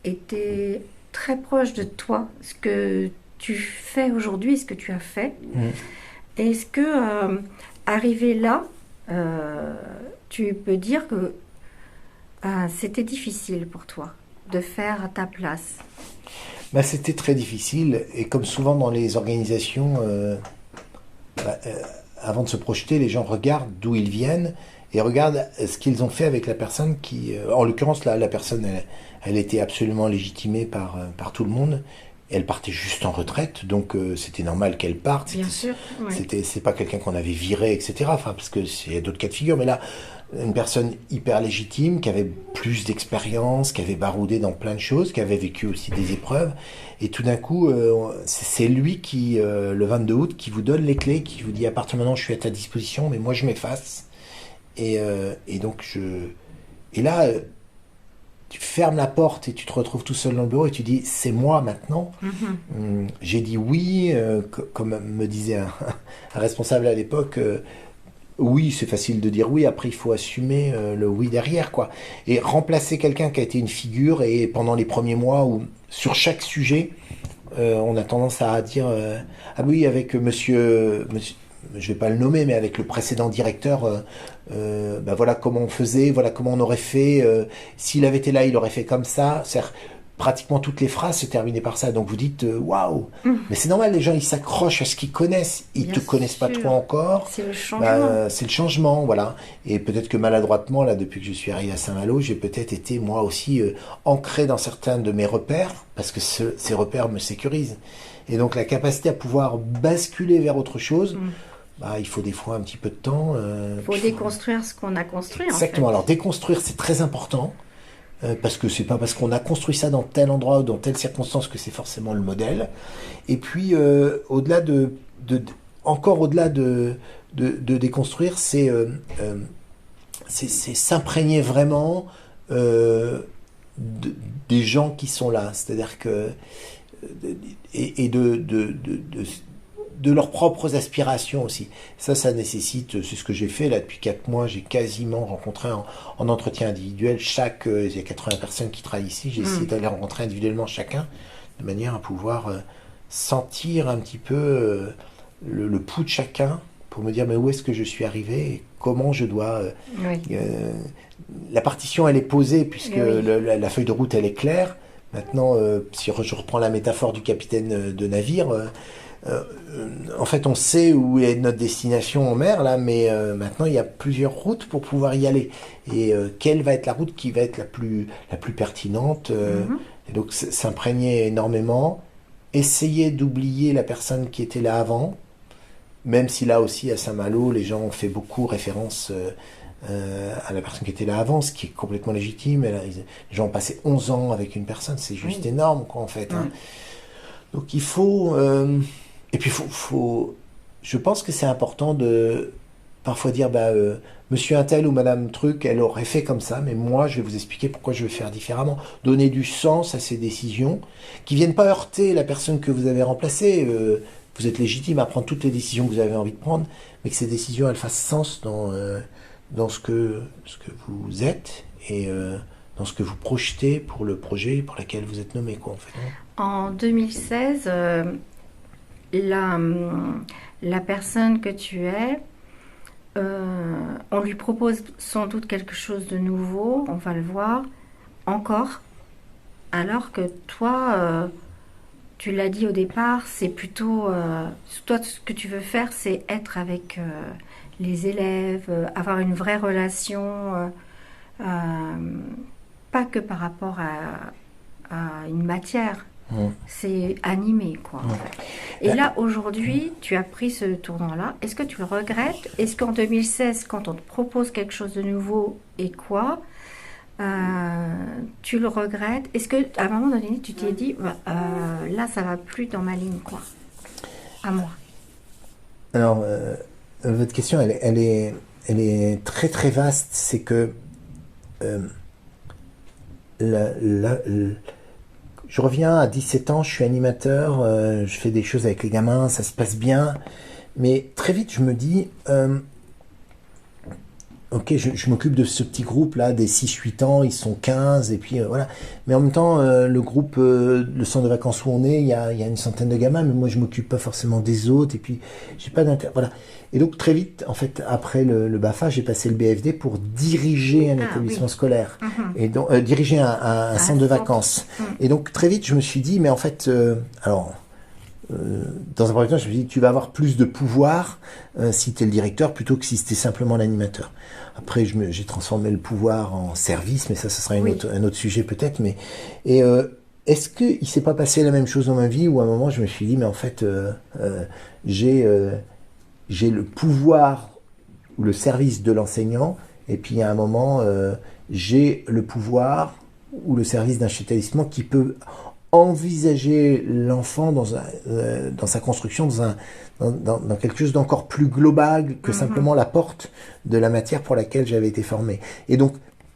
était très proche de toi, ce que tu fais aujourd'hui, ce que tu as fait. Est-ce que arrivé là, tu peux dire que c'était difficile pour toi de faire à ta place? Bah, c'était très difficile, et comme souvent dans les organisations, avant de se projeter, les gens regardent d'où ils viennent et regardent ce qu'ils ont fait avec la personne qui... en l'occurrence, la personne, elle était absolument légitimée par tout le monde. Elle partait juste en retraite, donc c'était normal qu'elle parte. Bien sûr, oui. C'est pas quelqu'un qu'on avait viré, etc. Enfin, parce que y a d'autres cas de figure, mais là, une personne hyper légitime, qui avait plus d'expérience, qui avait baroudé dans plein de choses, qui avait vécu aussi des épreuves. Et tout d'un coup, c'est lui qui, le 22 août, qui vous donne les clés, qui vous dit à partir de maintenant, je suis à ta disposition, mais moi je m'efface. Et donc et là, tu fermes la porte et tu te retrouves tout seul dans le bureau et tu dis c'est moi maintenant. J'ai dit oui, comme me disait un responsable à l'époque. Oui, c'est facile de dire oui, après il faut assumer le oui derrière, quoi. Et remplacer quelqu'un qui a été une figure, et pendant les premiers mois où sur chaque sujet, on a tendance à dire ah oui, avec monsieur, je vais pas le nommer, mais avec le précédent directeur, bah voilà comment on faisait, voilà comment on aurait fait, s'il avait été là, il aurait fait comme ça. C'est-à-dire, pratiquement toutes les phrases se terminaient par ça. Donc vous dites waouh, mais c'est normal, les gens ils s'accrochent à ce qu'ils connaissent, ils Bien te connaissent pas sûr. trop encore. C'est le changement. C'est le changement, voilà. Et peut-être que maladroitement, là, depuis que je suis arrivé à Saint-Malo, j'ai peut-être été moi aussi ancré dans certains de mes repères, parce que ces repères me sécurisent. Et donc la capacité à pouvoir basculer vers autre chose, bah, il faut des fois un petit peu de temps. Il faut déconstruire ce qu'on a construit. Exactement. En fait. Alors déconstruire, c'est très important. Parce que c'est pas parce qu'on a construit ça dans tel endroit ou dans telle circonstance que c'est forcément le modèle. Et puis au-delà encore au-delà de déconstruire, c'est s'imprégner vraiment des gens qui sont là. C'est-à-dire que et de leurs propres aspirations aussi. Ça nécessite, c'est ce que j'ai fait là depuis 4 mois, j'ai quasiment rencontré en entretien individuel il y a 80 personnes qui travaillent ici, j'ai essayé d'aller rencontrer individuellement chacun, de manière à pouvoir sentir un petit peu le pouls de chacun, pour me dire mais où est-ce que je suis arrivé et comment je dois... la partition elle est posée, puisque la feuille de route elle est claire. Maintenant, si je reprends la métaphore du capitaine de navire... en fait, on sait où est notre destination en mer, là, mais maintenant, il y a plusieurs routes pour pouvoir y aller. Et quelle va être la route qui va être la plus pertinente Et donc, s'imprégner énormément, essayer d'oublier la personne qui était là avant, même si là aussi, à Saint-Malo, les gens ont fait beaucoup référence à la personne qui était là avant, ce qui est complètement légitime. Les gens ont passé 11 ans avec une personne, c'est juste énorme, quoi, en fait. Hein. Donc, il faut... Et puis, je pense que c'est important de parfois dire, monsieur un tel ou madame truc, elle aurait fait comme ça, mais moi, je vais vous expliquer pourquoi je vais faire différemment. Donner du sens à ces décisions, qui viennent pas heurter la personne que vous avez remplacée. Vous êtes légitime à prendre toutes les décisions que vous avez envie de prendre, mais que ces décisions, elles fassent sens dans ce que vous êtes et dans ce que vous projetez pour le projet pour lequel vous êtes nommé, quoi, en fait. En 2016... la personne que tu es, on lui propose sans doute quelque chose de nouveau, on va le voir, encore, alors que toi, tu l'as dit au départ, c'est plutôt, toi ce que tu veux faire, c'est être avec les élèves, avoir une vraie relation, pas que par rapport à une matière, C'est animé, quoi. En fait. Et là, aujourd'hui, tu as pris ce tournant-là. Est-ce que tu le regrettes? Est-ce qu'en 2016, quand on te propose quelque chose de nouveau et quoi, tu le regrettes? Est-ce qu'à un moment donné, tu t'es dit, là, ça va plus dans ma ligne, quoi, à moi? Alors, votre question, elle est très très vaste. C'est que je reviens à 17 ans, je suis animateur, je fais des choses avec les gamins, ça se passe bien. Mais très vite, je me dis, ok, je m'occupe de ce petit groupe là, des 6-8 ans, ils sont 15, et puis voilà. Mais en même temps, le groupe, le centre de vacances où on est, il y a une centaine de gamins, mais moi je m'occupe pas forcément des autres, et puis j'ai pas d'intérêt. Voilà. Et donc très vite, en fait, après le BAFA, j'ai passé le BFD pour diriger un établissement scolaire, et donc diriger un centre de vacances. Et donc très vite, je me suis dit, mais en fait, dans un premier temps, je me suis dit, tu vas avoir plus de pouvoir si tu es le directeur plutôt que si tu es simplement l'animateur. Après, j'ai transformé le pouvoir en service, mais ça sera un autre sujet peut-être. Est-ce qu'il ne s'est pas passé la même chose dans ma vie où à un moment, je me suis dit, mais en fait, j'ai le pouvoir ou le service de l'enseignant, et puis à un moment, j'ai le pouvoir ou le service d'un chef d'établissement qui peut envisager l'enfant dans sa construction, dans quelque chose d'encore plus global que simplement la porte de la matière pour laquelle j'avais été formé. Et donc,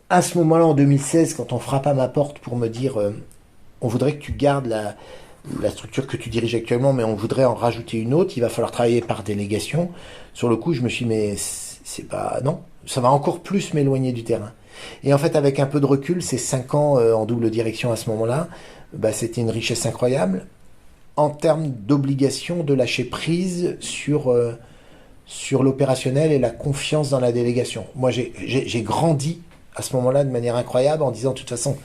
à ce moment-là, en 2016, quand on frappe à ma porte pour me dire on voudrait que tu gardes la structure que tu diriges actuellement, mais on voudrait en rajouter une autre, il va falloir travailler par délégation. Sur le coup, je me suis dit, mais c'est pas... Non, ça va encore plus m'éloigner du terrain. Et en fait, avec un peu de recul, ces 5 ans en double direction à ce moment-là, c'était une richesse incroyable en termes d'obligation de lâcher prise sur l'opérationnel et la confiance dans la délégation. Moi, j'ai grandi à ce moment-là de manière incroyable en disant, de toute façon,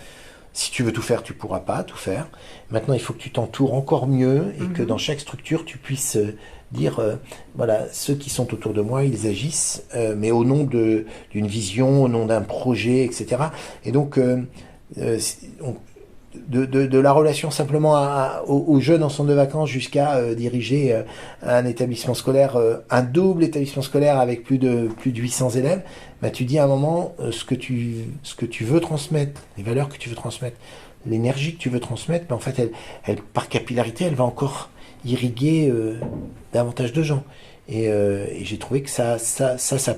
si tu veux tout faire, tu pourras pas tout faire. Maintenant, il faut que tu t'entoures encore mieux et que dans chaque structure, tu puisses dire, voilà, ceux qui sont autour de moi, ils agissent, mais au nom d'une vision, au nom d'un projet, etc. Et donc, de la relation simplement aux jeunes en centre de vacances jusqu'à diriger un établissement scolaire, un double établissement scolaire avec plus de 800 élèves, tu dis à un moment ce que tu veux transmettre, les valeurs que tu veux transmettre, l'énergie que tu veux transmettre, mais en fait elle par capillarité elle va encore irriguer davantage de gens. Et j'ai trouvé que ça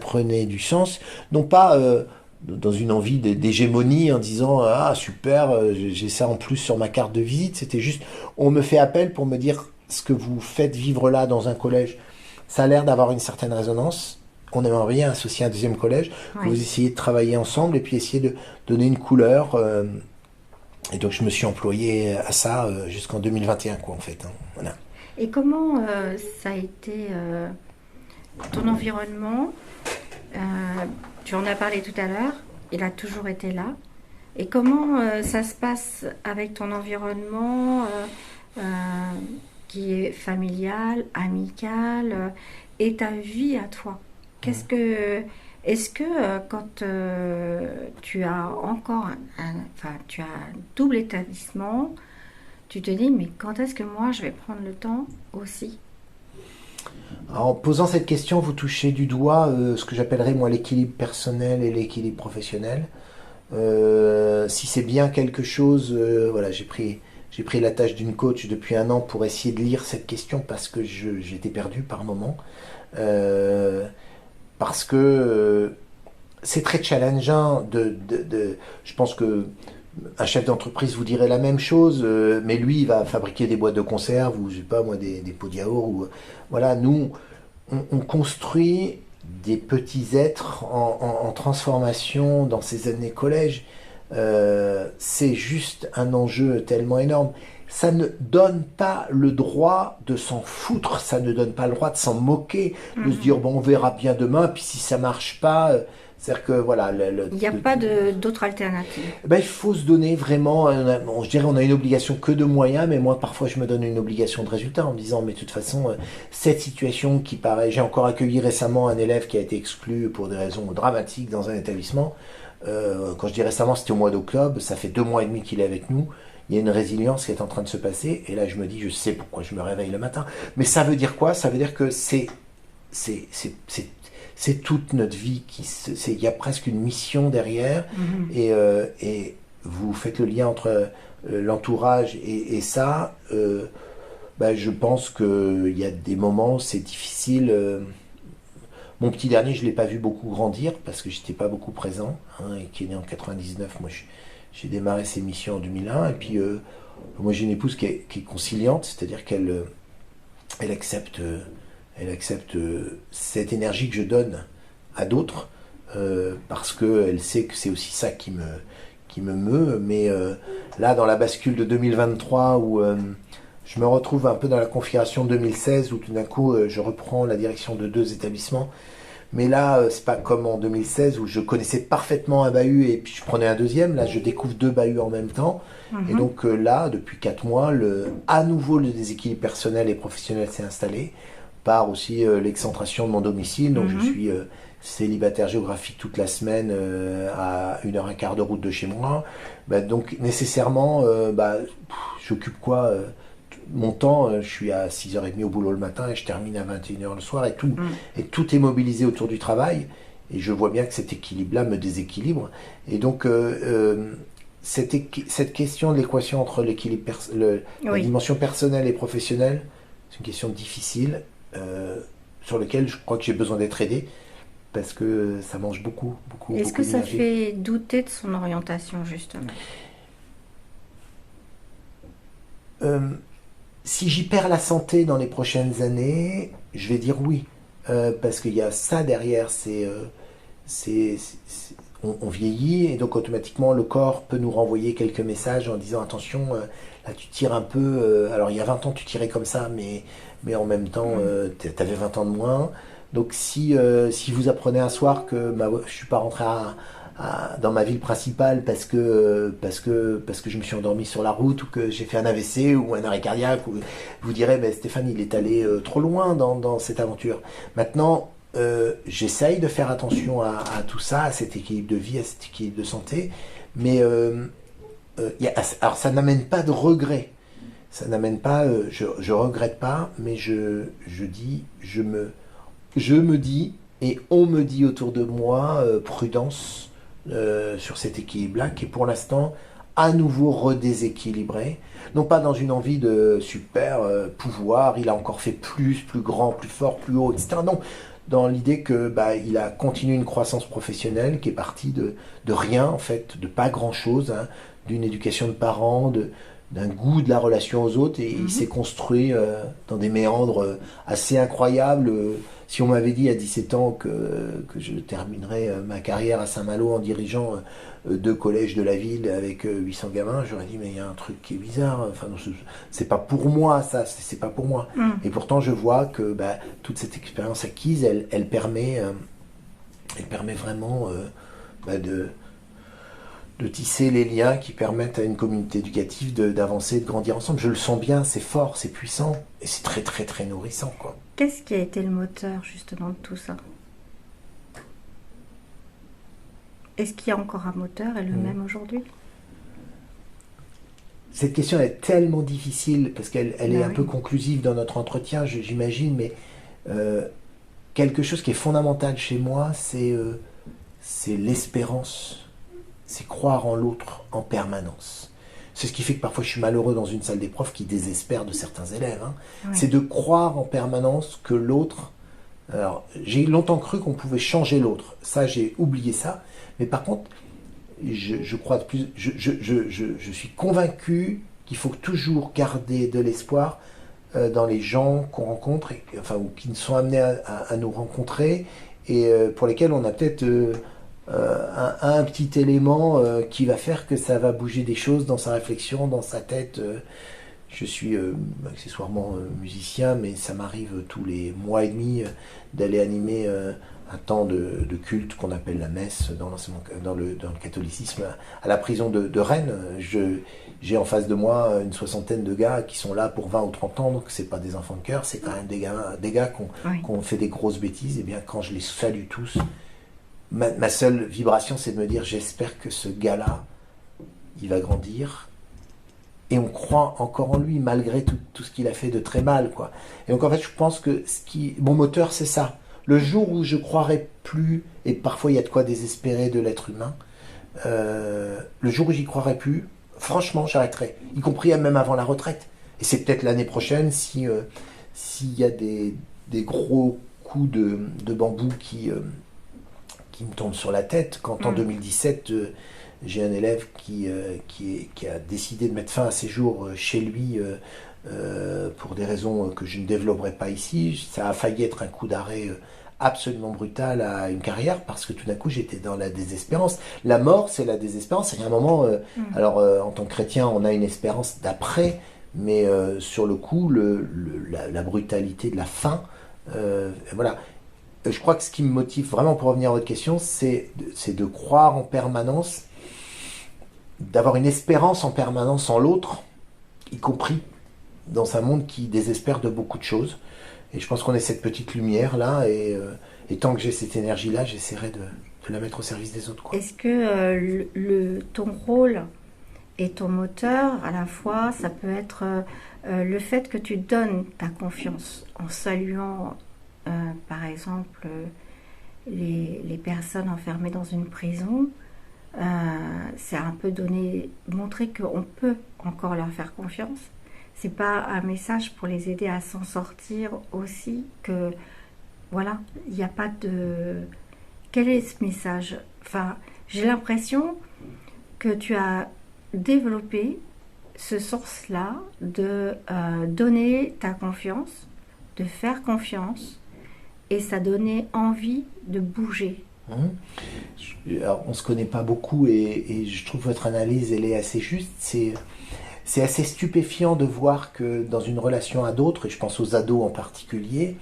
prenait du sens, non pas dans une envie d'hégémonie en disant ah super, j'ai ça en plus sur ma carte de visite. C'était juste, on me fait appel pour me dire ce que vous faites vivre là dans un collège, ça a l'air d'avoir une certaine résonance. On aimerait bien associer un deuxième collège. Vous essayez de travailler ensemble et puis essayer de donner une couleur. Et donc je me suis employé à ça jusqu'en 2021 quoi en fait. Voilà. Et comment ça a été ton environnement? Tu en as parlé tout à l'heure, il a toujours été là. Et comment ça se passe avec ton environnement qui est familial, amical, et ta vie à toi? Est-ce que quand tu as encore tu as un double établissement, tu te dis mais quand est-ce que moi je vais prendre le temps aussi? Alors, en posant cette question, vous touchez du doigt ce que j'appellerais moi l'équilibre personnel et l'équilibre professionnel. Si c'est bien quelque chose, voilà, j'ai pris la tâche d'une coach depuis 1 an pour essayer de lire cette question parce que j'étais perdu par moment. Parce que c'est très challengeant je pense que un chef d'entreprise vous dirait la même chose, mais lui, il va fabriquer des boîtes de conserve ou, je sais pas moi, des pots de yaourt. Voilà, nous, on construit des petits êtres en transformation dans ces années collège. C'est juste un enjeu tellement énorme. Ça ne donne pas le droit de s'en foutre, ça ne donne pas le droit de s'en moquer, de se dire, bon, on verra bien demain, puis si ça marche pas... C'est-à-dire que voilà, il n'y a pas d'autre alternative. Il faut se donner vraiment, je dirais on a une obligation que de moyens, mais moi parfois je me donne une obligation de résultat en me disant mais de toute façon cette situation qui paraît, j'ai encore accueilli récemment un élève qui a été exclu pour des raisons dramatiques dans un établissement, quand je dis récemment c'était au mois d'octobre, ça fait 2 mois et demi qu'il est avec nous, il y a une résilience qui est en train de se passer, et là je me dis, je sais pourquoi je me réveille le matin. Mais ça veut dire quoi? Ça veut dire que c'est toute notre vie, il y a presque une mission derrière, et vous faites le lien entre l'entourage et ça. Je pense qu'il y a des moments où c'est difficile. Mon petit dernier, je ne l'ai pas vu beaucoup grandir parce que je n'étais pas beaucoup présent, et qui est né en 99. Moi, j'ai démarré ces missions en 2001. Et puis, moi, j'ai une épouse qui est conciliante, c'est-à-dire qu'elle accepte cette énergie que je donne à d'autres, parce qu'elle sait que c'est aussi ça qui me meut. Mais là, dans la bascule de 2023, où je me retrouve un peu dans la configuration de 2016, où tout d'un coup, je reprends la direction de 2 établissements. Mais là, c'est pas comme en 2016, où je connaissais parfaitement un bahut et puis je prenais un deuxième. Là, je découvre 2 bahuts en même temps. Et donc là, depuis 4 mois, à nouveau, le déséquilibre personnel et professionnel s'est installé, par aussi l'excentration de mon domicile. Donc je suis célibataire géographique toute la semaine, à 1h15 de route de chez moi. Donc nécessairement, j'occupe quoi mon temps, je suis à 6h30 au boulot le matin et je termine à 21h le soir, et tout est mobilisé autour du travail, et je vois bien que cet équilibre-là me déséquilibre. Et donc cette question de l'équation entre l'équilibre la dimension personnelle et professionnelle, c'est une question difficile, sur laquelle je crois que j'ai besoin d'être aidé, parce que ça mange beaucoup. Est-ce que ça fait douter de son orientation, justement? Si j'y perds la santé dans les prochaines années, je vais dire oui, parce qu'il y a ça derrière. On vieillit, et donc automatiquement le corps peut nous renvoyer quelques messages en disant attention, là tu tires un peu. Alors il y a 20 ans tu tirais comme ça, mais en même temps tu avais 20 ans de moins. Donc si vous apprenez un soir que je suis pas rentré dans ma ville principale parce que je me suis endormi sur la route, ou que j'ai fait un AVC ou un arrêt cardiaque, vous direz Stéphane, il est allé trop loin dans cette aventure. Maintenant, j'essaye de faire attention à tout ça, à cet équilibre de vie, à cet équilibre de santé, mais alors ça n'amène pas de regret, ça n'amène pas, je regrette pas, mais je me dis, et on me dit autour de moi, prudence sur cet équilibre-là, qui est pour l'instant à nouveau redéséquilibré. Non pas dans une envie de super pouvoir, il a encore fait plus grand, plus fort, plus haut, etc. Non, dans l'idée que il a continué une croissance professionnelle qui est partie de rien, en fait, de pas grand-chose, d'une éducation de parents, d'un goût de la relation aux autres, et il s'est construit dans des méandres assez incroyables. Si on m'avait dit à 17 ans que je terminerais ma carrière à Saint-Malo en dirigeant 2 collèges de la ville avec 800 gamins, j'aurais dit mais il y a un truc qui est bizarre, enfin non, c'est pas pour moi ça, c'est pas pour moi. Et pourtant je vois que toute cette expérience acquise, elle permet vraiment de tisser les liens qui permettent à une communauté éducative d'avancer, de grandir ensemble. Je le sens bien, c'est fort, c'est puissant, et c'est très très très nourrissant, quoi. Qu'est-ce qui a été le moteur justement de tout ça? Est-ce qu'il y a encore un moteur et le même aujourd'hui? Cette question est tellement difficile parce qu'elle est un peu conclusive dans notre entretien, j'imagine, mais quelque chose qui est fondamental chez moi, c'est l'espérance. C'est croire en l'autre en permanence. C'est ce qui fait que parfois je suis malheureux dans une salle des profs qui désespère de certains élèves. C'est de croire en permanence que l'autre... Alors, j'ai longtemps cru qu'on pouvait changer l'autre. Ça, j'ai oublié ça. Mais par contre, je crois de plus... Je suis convaincu qu'il faut toujours garder de l'espoir dans les gens qu'on rencontre, ou qui nous sont amenés à nous rencontrer, et pour lesquels on a peut-être... un petit élément qui va faire que ça va bouger des choses dans sa réflexion, dans sa tête. Je suis accessoirement musicien, mais ça m'arrive tous les mois et demi d'aller animer un temps de culte qu'on appelle la messe dans le catholicisme à la prison de Rennes. J'ai en face de moi une 60aine de gars qui sont là pour 20 ou 30 ans, donc c'est pas des enfants de cœur, c'est quand même des gars qui ont fait des grosses bêtises. Et bien quand je les salue tous, ma seule vibration, c'est de me dire, j'espère que ce gars-là, il va grandir, et on croit encore en lui malgré tout ce qu'il a fait de très mal, quoi. Et donc en fait, je pense que mon moteur, c'est ça. Le jour où je croirai plus, et parfois il y a de quoi désespérer de l'être humain, le jour où j'y croirai plus, franchement, j'arrêterai, y compris même avant la retraite. Et c'est peut-être l'année prochaine s'il y a des gros coups de bambou qui me tombent sur la tête. Quand en 2017, j'ai un élève qui a décidé de mettre fin à ses jours chez lui pour des raisons que je ne développerai pas ici. Ça a failli être un coup d'arrêt absolument brutal à une carrière parce que tout d'un coup j'étais dans la désespérance. La mort, c'est la désespérance. Il y a un moment, alors en tant que chrétien, on a une espérance d'après, mais sur le coup, la brutalité de la fin, voilà. Je crois que ce qui me motive vraiment, pour revenir à votre question, c'est de croire en permanence, d'avoir une espérance en permanence en l'autre, y compris dans un monde qui désespère de beaucoup de choses. Et je pense qu'on est cette petite lumière là, et tant que j'ai cette énergie là, j'essaierai de la mettre au service des autres, quoi. Est-ce que ton rôle et ton moteur, à la fois, ça peut être le fait que tu donnes ta confiance en saluant, par exemple, les personnes enfermées dans une prison, c'est un peu montrer qu'on peut encore leur faire confiance. C'est pas un message pour les aider à s'en sortir aussi, que voilà, il n'y a pas de... Quel est ce message? Enfin, j'ai l'impression que tu as développé ce sens-là de donner ta confiance, de faire confiance, et ça donnait envie de bouger. Alors, on ne se connaît pas beaucoup et je trouve votre analyse, elle est assez juste. C'est assez stupéfiant de voir que dans une relation à d'autres, et je pense aux ados en particulier,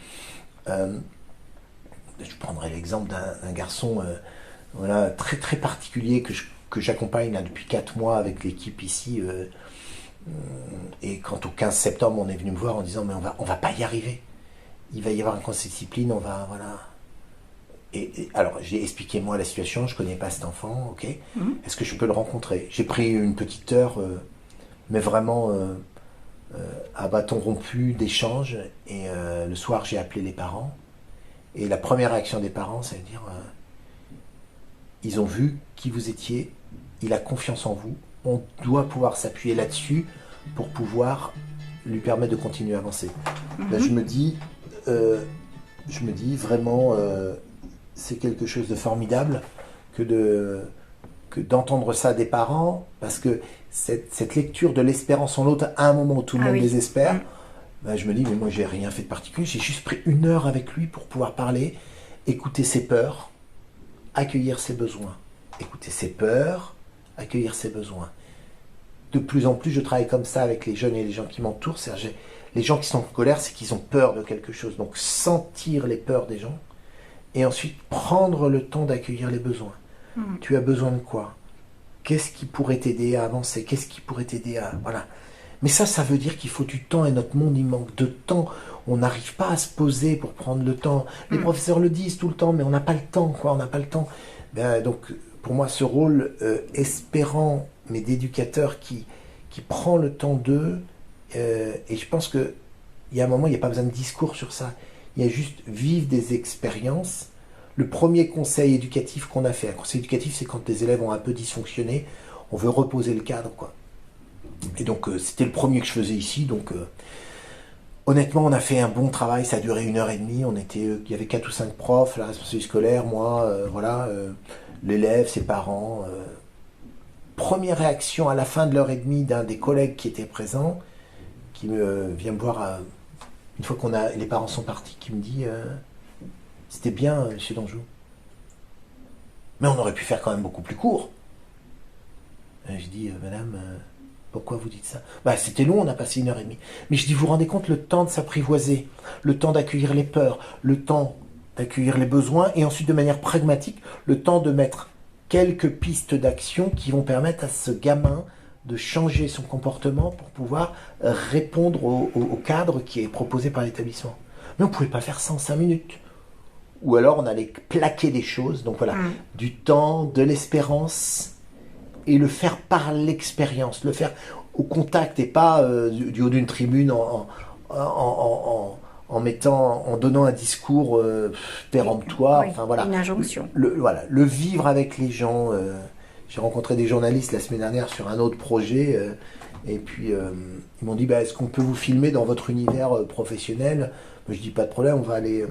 je prendrai l'exemple d'un garçon voilà, très très particulier que j'accompagne là, depuis 4 mois avec l'équipe ici. Et quand au 15 septembre, on est venu me voir en disant mais on va pas y arriver. Il va y avoir un conseil de discipline, on va... Voilà. Et alors, j'ai expliqué moi la situation, je connais pas cet enfant, ok. Est-ce que je peux le rencontrer? J'ai pris une petite heure, mais vraiment à bâton rompu d'échange. Et le soir, j'ai appelé les parents. Et la première réaction des parents, c'est de dire ils ont vu qui vous étiez, il a confiance en vous, on doit pouvoir s'appuyer là-dessus pour pouvoir lui permettre de continuer à avancer. Là, je me dis vraiment, c'est quelque chose de formidable que d'entendre ça des parents, parce que cette lecture de l'espérance en l'autre à un moment où tout le monde désespère, ben, je me dis mais moi j'ai rien fait de particulier, j'ai juste pris 1 heure avec lui pour pouvoir parler, écouter ses peurs, accueillir ses besoins, écouter ses peurs, accueillir ses besoins. De plus en plus je travaille comme ça avec les jeunes et les gens qui m'entourent, c'est-à-dire les gens qui sont en colère, c'est qu'ils ont peur de quelque chose, donc sentir les peurs des gens et ensuite prendre le temps d'accueillir les besoins. Tu as besoin de quoi? Qu'est-ce qui pourrait t'aider à avancer? Qu'est-ce qui pourrait t'aider à... Voilà. Mais ça veut dire qu'il faut du temps, et notre monde, il manque de temps. On n'arrive pas à se poser pour prendre le temps. Les professeurs le disent tout le temps, mais on n'a pas le temps, quoi. On n'a pas le temps. Ben, donc, pour moi, ce rôle espérant, mais d'éducateur qui prend le temps d'eux, et je pense qu'il y a un moment, il n'y a pas besoin de discours sur ça. Il y a juste vivre des expériences. Le premier conseil éducatif qu'on a fait, un conseil éducatif, c'est quand les élèves ont un peu dysfonctionné, on veut reposer le cadre, quoi. Et donc, c'était le premier que je faisais ici. Donc, honnêtement, on a fait un bon travail. Ça a duré 1h30. Il y avait 4 ou 5 profs, la responsabilité scolaire, moi, voilà, l'élève, ses parents. Première réaction à la fin de l'heure et demie d'un des collègues qui était présent, qui vient me voir une fois les parents sont partis, qui me dit c'était bien, monsieur Danjou. Mais on aurait pu faire quand même beaucoup plus court. Et je dis madame, pourquoi vous dites ça? Bah, c'était long, on a passé 1h30. Mais je dis, vous vous rendez compte le temps de s'apprivoiser, le temps d'accueillir les peurs, le temps d'accueillir les besoins, et ensuite de manière pragmatique, le temps de mettre quelques pistes d'action qui vont permettre à ce gamin de changer son comportement pour pouvoir répondre au cadre qui est proposé par l'établissement. Mais on ne pouvait pas faire ça en 5 minutes. Ou alors on allait plaquer des choses. Donc voilà, du temps, de l'espérance, et le faire par l'expérience, le faire au contact et pas du haut d'une tribune en mettant, en donnant un discours péremptoire. Oui, enfin voilà, une injonction. Le vivre avec les gens. J'ai rencontré des journalistes la semaine dernière sur un autre projet. Et puis ils m'ont dit est-ce qu'on peut vous filmer dans votre univers professionnel? Moi, je dis pas de problème, on va aller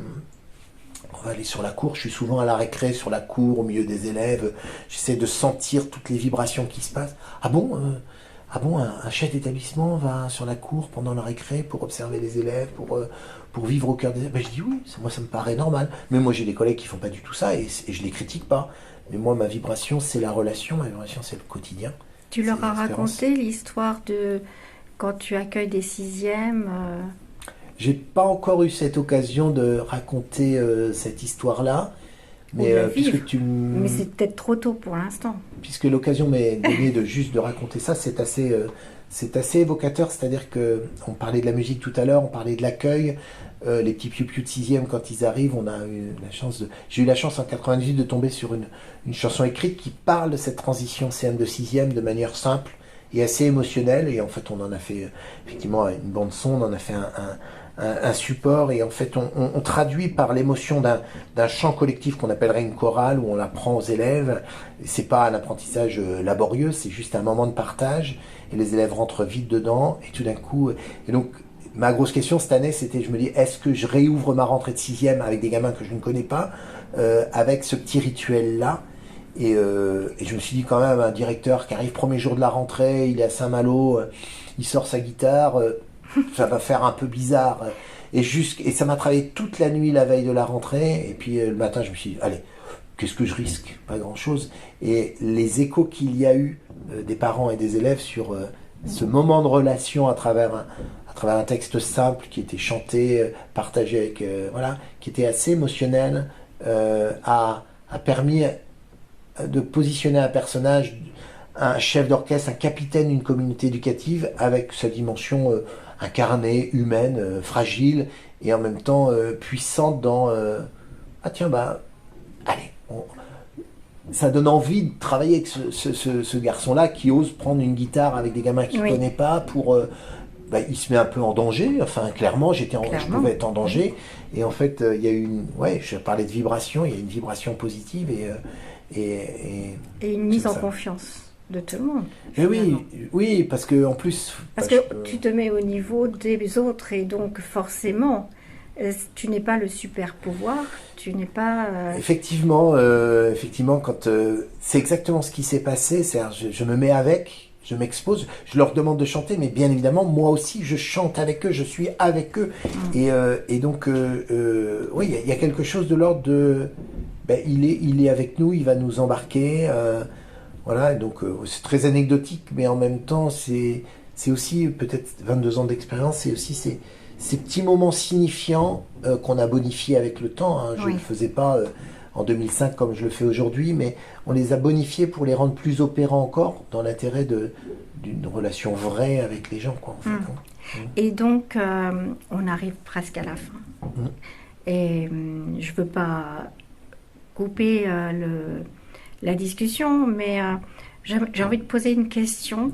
sur la cour. Je suis souvent à la récré sur la cour au milieu des élèves. J'essaie de sentir toutes les vibrations qui se passent. Ah bon, un chef d'établissement va sur la cour pendant la récré pour observer les élèves, pour vivre au cœur des élèves. Je dis oui, moi ça me paraît normal. Mais moi j'ai des collègues qui font pas du tout ça et je les critique pas. Mais moi ma vibration c'est la relation, ma vibration c'est le quotidien. Tu leur as raconté l'histoire de quand tu accueilles des sixièmes J'ai pas encore eu cette occasion de raconter cette histoire-là, mais mais c'est peut-être trop tôt pour l'instant. Puisque l'occasion m'est donnée de raconter ça, c'est assez évocateur. C'est-à-dire que on parlait de la musique tout à l'heure, on parlait de l'accueil. Les petits piou-piou de sixième, quand ils arrivent, j'ai eu la chance en 98 de tomber sur une chanson écrite qui parle de cette transition CM de sixième de manière simple et assez émotionnelle. Et en fait, on en a fait effectivement une bande son, on en a fait un support. Et en fait, on traduit par l'émotion d'un chant collectif qu'on appellerait une chorale, où on l'apprend aux élèves. C'est pas un apprentissage laborieux, c'est juste un moment de partage. Et les élèves rentrent vite dedans. Et tout d'un coup, et donc ma grosse question cette année, c'était, je me dis, est-ce que je réouvre ma rentrée de sixième avec des gamins que je ne connais pas, avec ce petit rituel-là? Et je me suis dit quand même, un directeur qui arrive premier jour de la rentrée, il est à Saint-Malo, il sort sa guitare, ça va faire un peu bizarre. Et ça m'a travaillé toute la nuit la veille de la rentrée. Et puis le matin, je me suis dit, allez, qu'est-ce que je risque? Pas grand-chose. Et les échos qu'il y a eu des parents et des élèves sur ce moment de relation à travers un texte simple qui était chanté, partagé avec, qui était assez émotionnel, a permis de positionner un personnage, un chef d'orchestre, un capitaine d'une communauté éducative avec sa dimension incarnée, humaine, fragile et en même temps puissante dans allez, ça donne envie de travailler avec ce garçon-là qui ose prendre une guitare avec des gamins qu'il ne connaît pas pour... il se met un peu en danger, enfin clairement, je pouvais être en danger, et en fait il y a eu je parlais de vibration, il y a une vibration positive et une mise en confiance de tout le monde. Et oui, parce que en plus... Parce que tu te mets au niveau des autres, et donc forcément, tu n'es pas le super pouvoir, tu n'es pas... Effectivement, quand c'est exactement ce qui s'est passé, c'est-à-dire je me mets avec, je m'expose, je leur demande de chanter, mais bien évidemment, moi aussi, je chante avec eux, je suis avec eux. Et donc, il y a quelque chose de l'ordre de... il est avec nous, il va nous embarquer. Voilà, donc c'est très anecdotique, mais en même temps, c'est aussi peut-être 22 ans d'expérience, c'est aussi ces petits moments signifiants qu'on a bonifiés avec le temps. Je ne le faisais pas en 2005 comme je le fais aujourd'hui, mais on les a bonifiés pour les rendre plus opérants encore, dans l'intérêt d'une relation vraie avec les gens, quoi, en fait. Et donc, on arrive presque à la fin. Et je ne veux pas couper la discussion, mais j'ai envie de poser une question,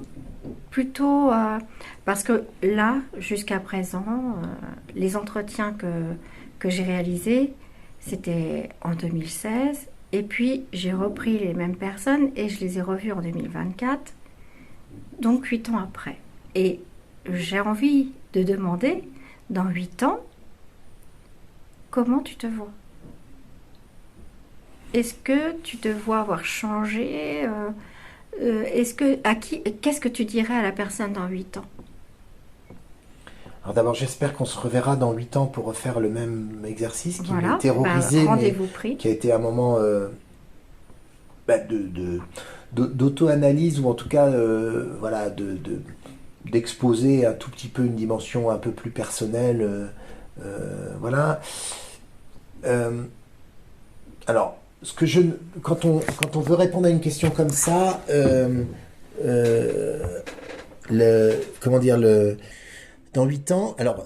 plutôt parce que là, jusqu'à présent, les entretiens que j'ai réalisés, c'était en 2016, et puis j'ai repris les mêmes personnes et je les ai revues en 2024, donc 8 ans après. Et j'ai envie de demander, dans 8 ans, comment tu te vois? Est-ce que tu te vois avoir changé? Qu'est-ce que tu dirais à la personne dans 8 ans? Alors d'abord, j'espère qu'on se reverra dans 8 ans pour refaire le même exercice qui m'a terrorisé, mais qui a été un moment d'auto-analyse, ou en tout cas d'exposer un tout petit peu une dimension un peu plus personnelle. Alors, quand on veut répondre à une question comme ça, dans 8 ans, alors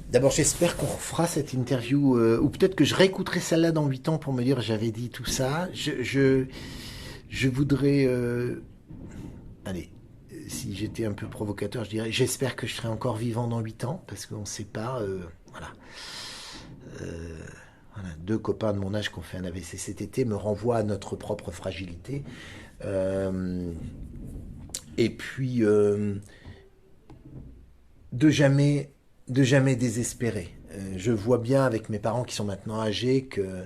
d'abord j'espère qu'on fera cette interview, ou peut-être que je réécouterai celle-là dans 8 ans pour me dire j'avais dit tout ça. Je voudrais, si j'étais un peu provocateur, je dirais j'espère que je serai encore vivant dans 8 ans, parce qu'on ne sait pas. Voilà. Voilà. 2 copains de mon âge qui ont fait un AVC cet été me renvoient à notre propre fragilité. Et puis, de jamais désespérer. Je vois bien avec mes parents qui sont maintenant âgés que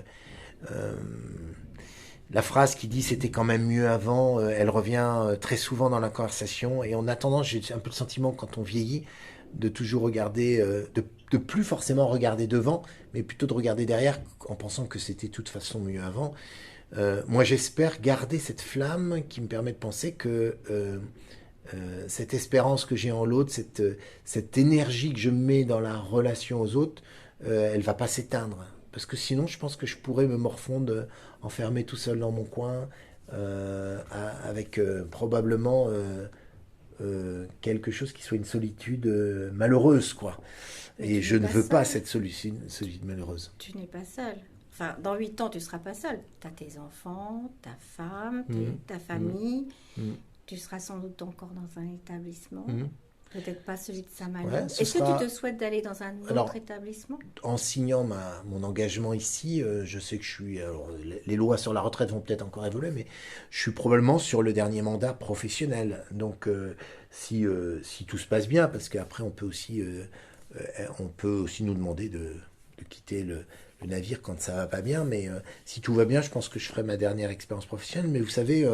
la phrase qui dit c'était quand même mieux avant, elle revient très souvent dans la conversation. Et en attendant, j'ai un peu le sentiment quand on vieillit de toujours regarder, de plus forcément regarder devant, mais plutôt de regarder derrière en pensant que c'était de toute façon mieux avant. Moi, j'espère garder cette flamme qui me permet de penser que cette espérance que j'ai en l'autre, cette énergie que je mets dans la relation aux autres, elle va pas s'éteindre. Parce que sinon, je pense que je pourrais me morfondre, enfermer tout seul dans mon coin, avec probablement quelque chose qui soit une solitude malheureuse, quoi. Et je ne veux pas cette solitude malheureuse. Tu n'es pas seul. Enfin, dans 8 ans, tu ne seras pas seul. Tu as tes enfants, ta femme, ta famille. Tu seras sans doute encore dans un établissement. Peut-être pas celui de Saint-Malo. Ouais, Est-ce que tu te souhaites d'aller dans un autre établissement? En signant mon engagement ici, je sais que je suis... Alors, les lois sur la retraite vont peut-être encore évoluer, mais je suis probablement sur le dernier mandat professionnel. Donc, si tout se passe bien, parce qu'après, on peut aussi nous demander de quitter le navire quand ça va pas bien, mais si tout va bien, je pense que je ferai ma dernière expérience professionnelle. Mais vous savez,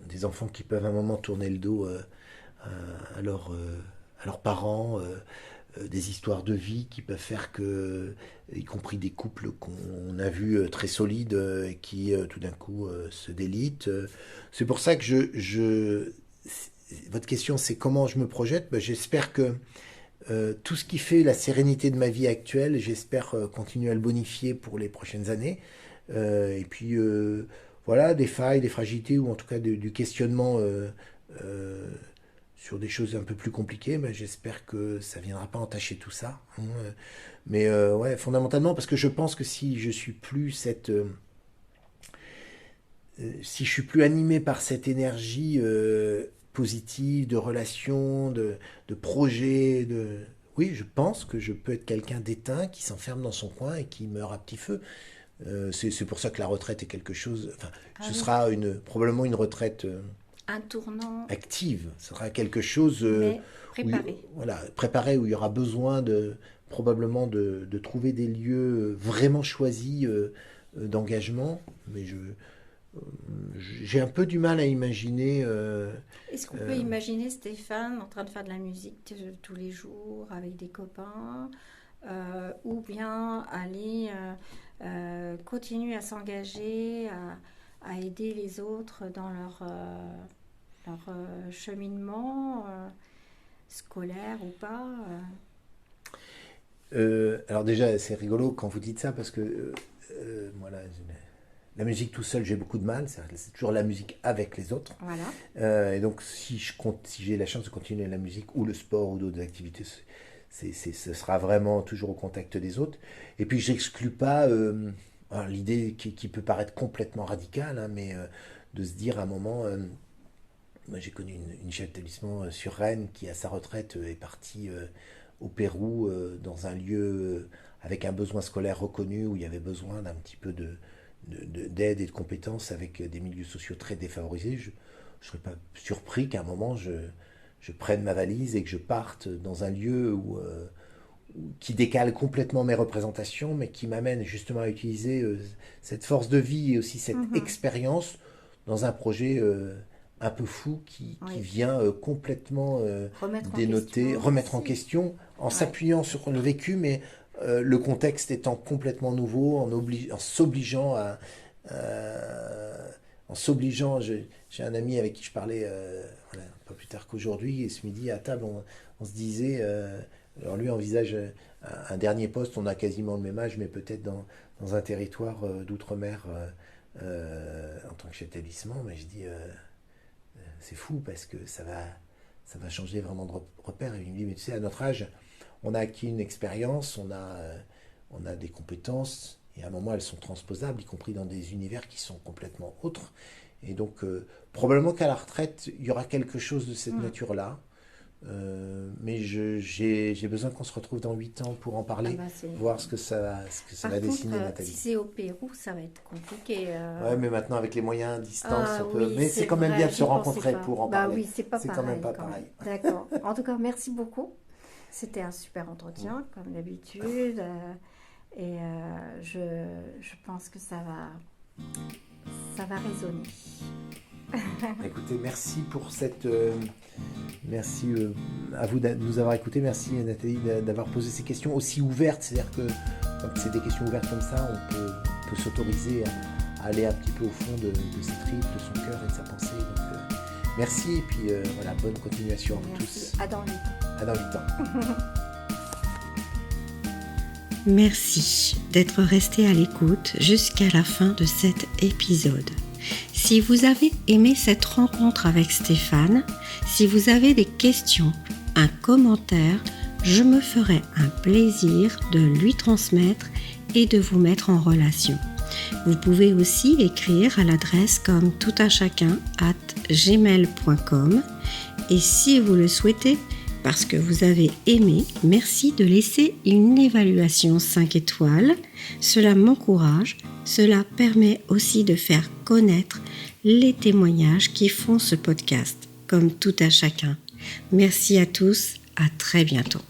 des enfants qui peuvent à un moment tourner le dos à leurs parents, des histoires de vie qui peuvent faire que, y compris des couples qu'on a vus très solides, qui tout d'un coup se délitent. C'est pour ça que votre question, c'est comment je me projette. Ben, j'espère que tout ce qui fait la sérénité de ma vie actuelle, j'espère continuer à le bonifier pour les prochaines années. Et puis, voilà, des failles, des fragilités, ou en tout cas du questionnement sur des choses un peu plus compliquées, mais j'espère que ça ne viendra pas entacher tout ça. Hein. Mais ouais, fondamentalement, parce que je pense que si je suis plus si je suis plus animé par cette énergie positive, de relations, de projets, oui, je pense que je peux être quelqu'un d'éteint qui s'enferme dans son coin et qui meurt à petit feu. C'est pour ça que la retraite est quelque chose... Enfin, ce sera probablement une retraite un tournant active. Ce sera quelque chose... mais préparé. Préparé, où il y aura besoin probablement de trouver des lieux vraiment choisis d'engagement. Mais j'ai un peu du mal à imaginer... Est-ce qu'on peut imaginer Stéphane en train de faire de la musique tous les jours avec des copains, ou bien aller continuer à s'engager, à aider les autres dans leur cheminement scolaire ou pas Alors déjà, c'est rigolo quand vous dites ça, parce que voilà, la musique tout seul, j'ai beaucoup de mal. C'est toujours la musique avec les autres. Voilà. Et donc, si j'ai la chance de continuer la musique ou le sport ou d'autres activités, ce sera vraiment toujours au contact des autres. Et puis, j'exclus pas l'idée qui peut paraître complètement radicale, hein, mais de se dire à un moment... moi, j'ai connu une chef d'établissement sur Rennes qui, à sa retraite, est partie au Pérou, dans un lieu avec un besoin scolaire reconnu, où il y avait besoin d'un petit peu d'aide et de compétences, avec des milieux sociaux très défavorisés. Je ne serais pas surpris qu'à un moment, je prenne ma valise et que je parte dans un lieu qui décale complètement mes représentations, mais qui m'amène justement à utiliser cette force de vie et aussi cette expérience dans un projet un peu fou qui vient complètement remettre en question, en s'appuyant sur le vécu, mais le contexte étant complètement nouveau, en s'obligeant j'ai un ami avec qui je parlais pas plus tard qu'aujourd'hui, et ce midi à table, on se disait, alors lui envisage un dernier poste, on a quasiment le même âge, mais peut-être dans un territoire d'outre-mer en tant que chef d'établissement, mais je dis... c'est fou, parce que ça va changer vraiment de repère. Et il me dit, mais tu sais, à notre âge, on a acquis une expérience, on a des compétences, et à un moment, elles sont transposables, y compris dans des univers qui sont complètement autres. Et donc, probablement qu'à la retraite, il y aura quelque chose de cette nature-là. Mais j'ai besoin qu'on se retrouve dans 8 ans pour en parler, voir ce que ça va dessiner, Nathalie. Si c'est au Pérou, ça va être compliqué. Ouais, mais maintenant avec les moyens à distance, mais c'est quand même bien de se rencontrer pour en parler. Oui, c'est pareil, quand même pas pareil. D'accord. En tout cas, merci beaucoup. C'était un super entretien, comme d'habitude. Et je pense que ça va résonner. Écoutez, merci pour cette... merci à vous de nous avoir écoutés. Merci Nathalie d'avoir posé ces questions aussi ouvertes. C'est-à-dire que quand c'est des questions ouvertes comme ça, on peut s'autoriser à aller un petit peu au fond de ses tripes, de son cœur et de sa pensée. Donc, merci et puis voilà, bonne continuation à vous tous. À dans 8 ans. À dans 8 ans. Merci d'être resté à l'écoute jusqu'à la fin de cet épisode. Si vous avez aimé cette rencontre avec Stéphane, si vous avez des questions, un commentaire, je me ferai un plaisir de lui transmettre et de vous mettre en relation. Vous pouvez aussi écrire à l'adresse comme toutachacun@gmail.com et si vous le souhaitez, parce que vous avez aimé, merci de laisser une évaluation 5 étoiles. Cela m'encourage, cela permet aussi de faire connaître les témoignages qui font ce podcast, comme tout à chacun. Merci à tous, à très bientôt.